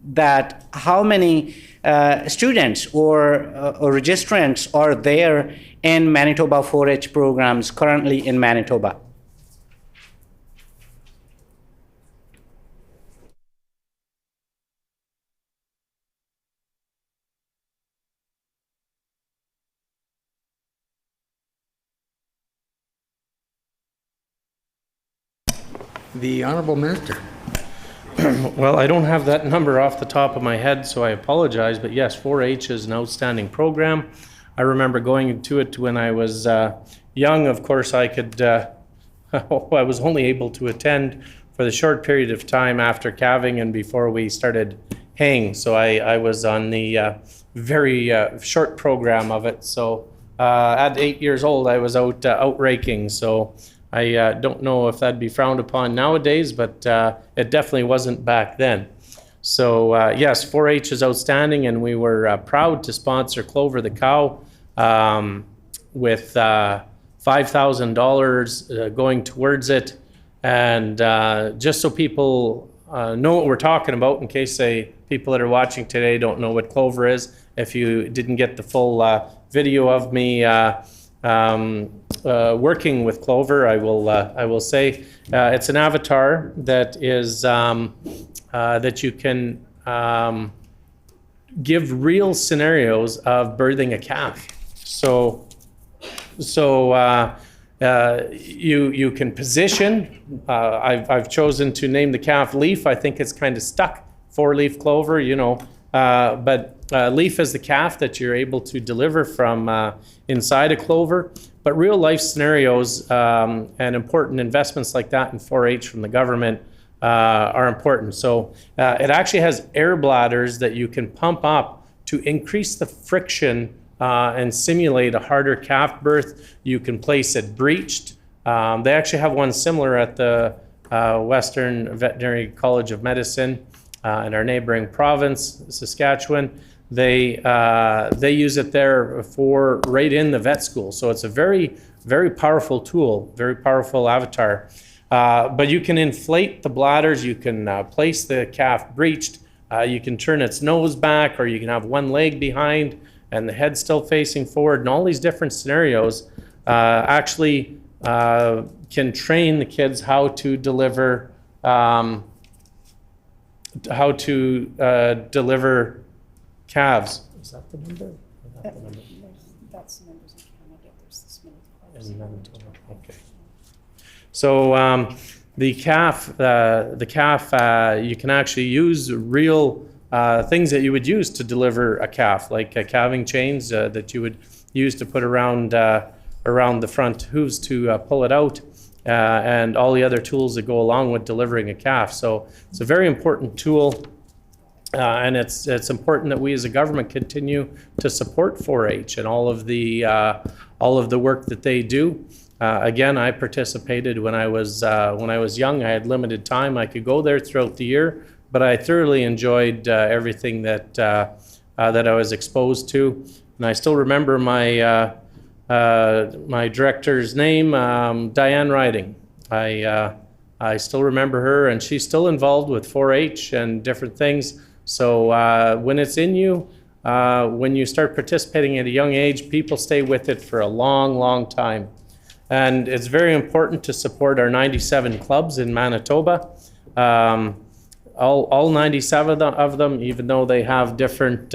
that how many students or registrants are there in Manitoba 4-H programs currently in Manitoba?
The honorable minister.
Well, I don't have that number off the top of my head, so I apologize, but yes, 4-H is an outstanding program. I remember going into it when I was young. Of course, I was only able to attend for the short period of time after calving and before we started haying, so I was on the very short program of it. So at 8 years old, I was out raking, so I don't know if that'd be frowned upon nowadays, but it definitely wasn't back then. So yes, 4-H is outstanding, and we were proud to sponsor Clover the cow with $5,000 going towards it. And just so people know what we're talking about, in case people that are watching today don't know what Clover is, if you didn't get the full video of me working with Clover, I will say it's an avatar that is that you can give real scenarios of birthing a calf. So you can position. I've chosen to name the calf Leaf. I think it's kind of stuck, 4-leaf clover, you know. But Leaf is the calf that you're able to deliver from inside a clover. But real life scenarios and important investments like that in 4-H from the government are important. So it actually has air bladders that you can pump up to increase the friction and simulate a harder calf birth. You can place it breeched. They actually have one similar at the Western Veterinary College of Medicine in our neighboring province, Saskatchewan. They use it there for right in the vet school. So it's a very, very powerful tool, very powerful avatar. But you can inflate the bladders, you can place the calf breeched, you can turn its nose back, or you can have one leg behind and the head still facing forward, and all these different scenarios actually can train the kids how to deliver calves. Is that the number?
That's the numbers in Canada. There's this many.
In Manitoba, okay. So the calf, you can actually use real things that you would use to deliver a calf, like calving chains that you would use to put around the front hooves to pull it out, and all the other tools that go along with delivering a calf. So it's a very important tool. And it's important that we as a government continue to support 4-H and all of the work that they do. Again, I participated when I was young. I had limited time. I could go there throughout the year, but I thoroughly enjoyed everything that I was exposed to. And I still remember my director's name, Diane Riding. I still remember her, and she's still involved with 4-H and different things. So when it's in you, when you start participating at a young age, people stay with it for a long, long time. And it's very important to support our 97 clubs in Manitoba. All 97 of them, even though they have different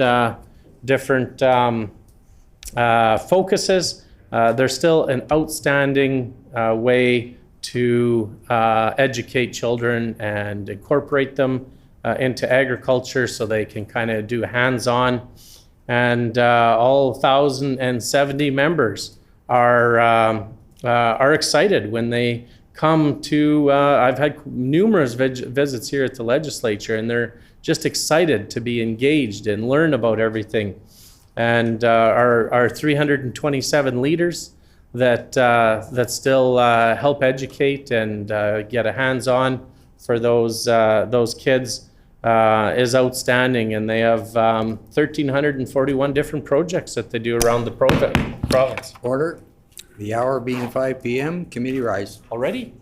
focuses, they're still an outstanding way to educate children and incorporate them into agriculture so they can kind of do hands-on. And all 1,070 members are excited when they come to, I've had numerous visits here at the legislature, and they're just excited to be engaged and learn about everything. And our 327 leaders that still help educate and get a hands-on for those kids is outstanding, and they have 1,341 different projects that they do around the province.
Order. The hour being 5 p.m., committee rise.
Already?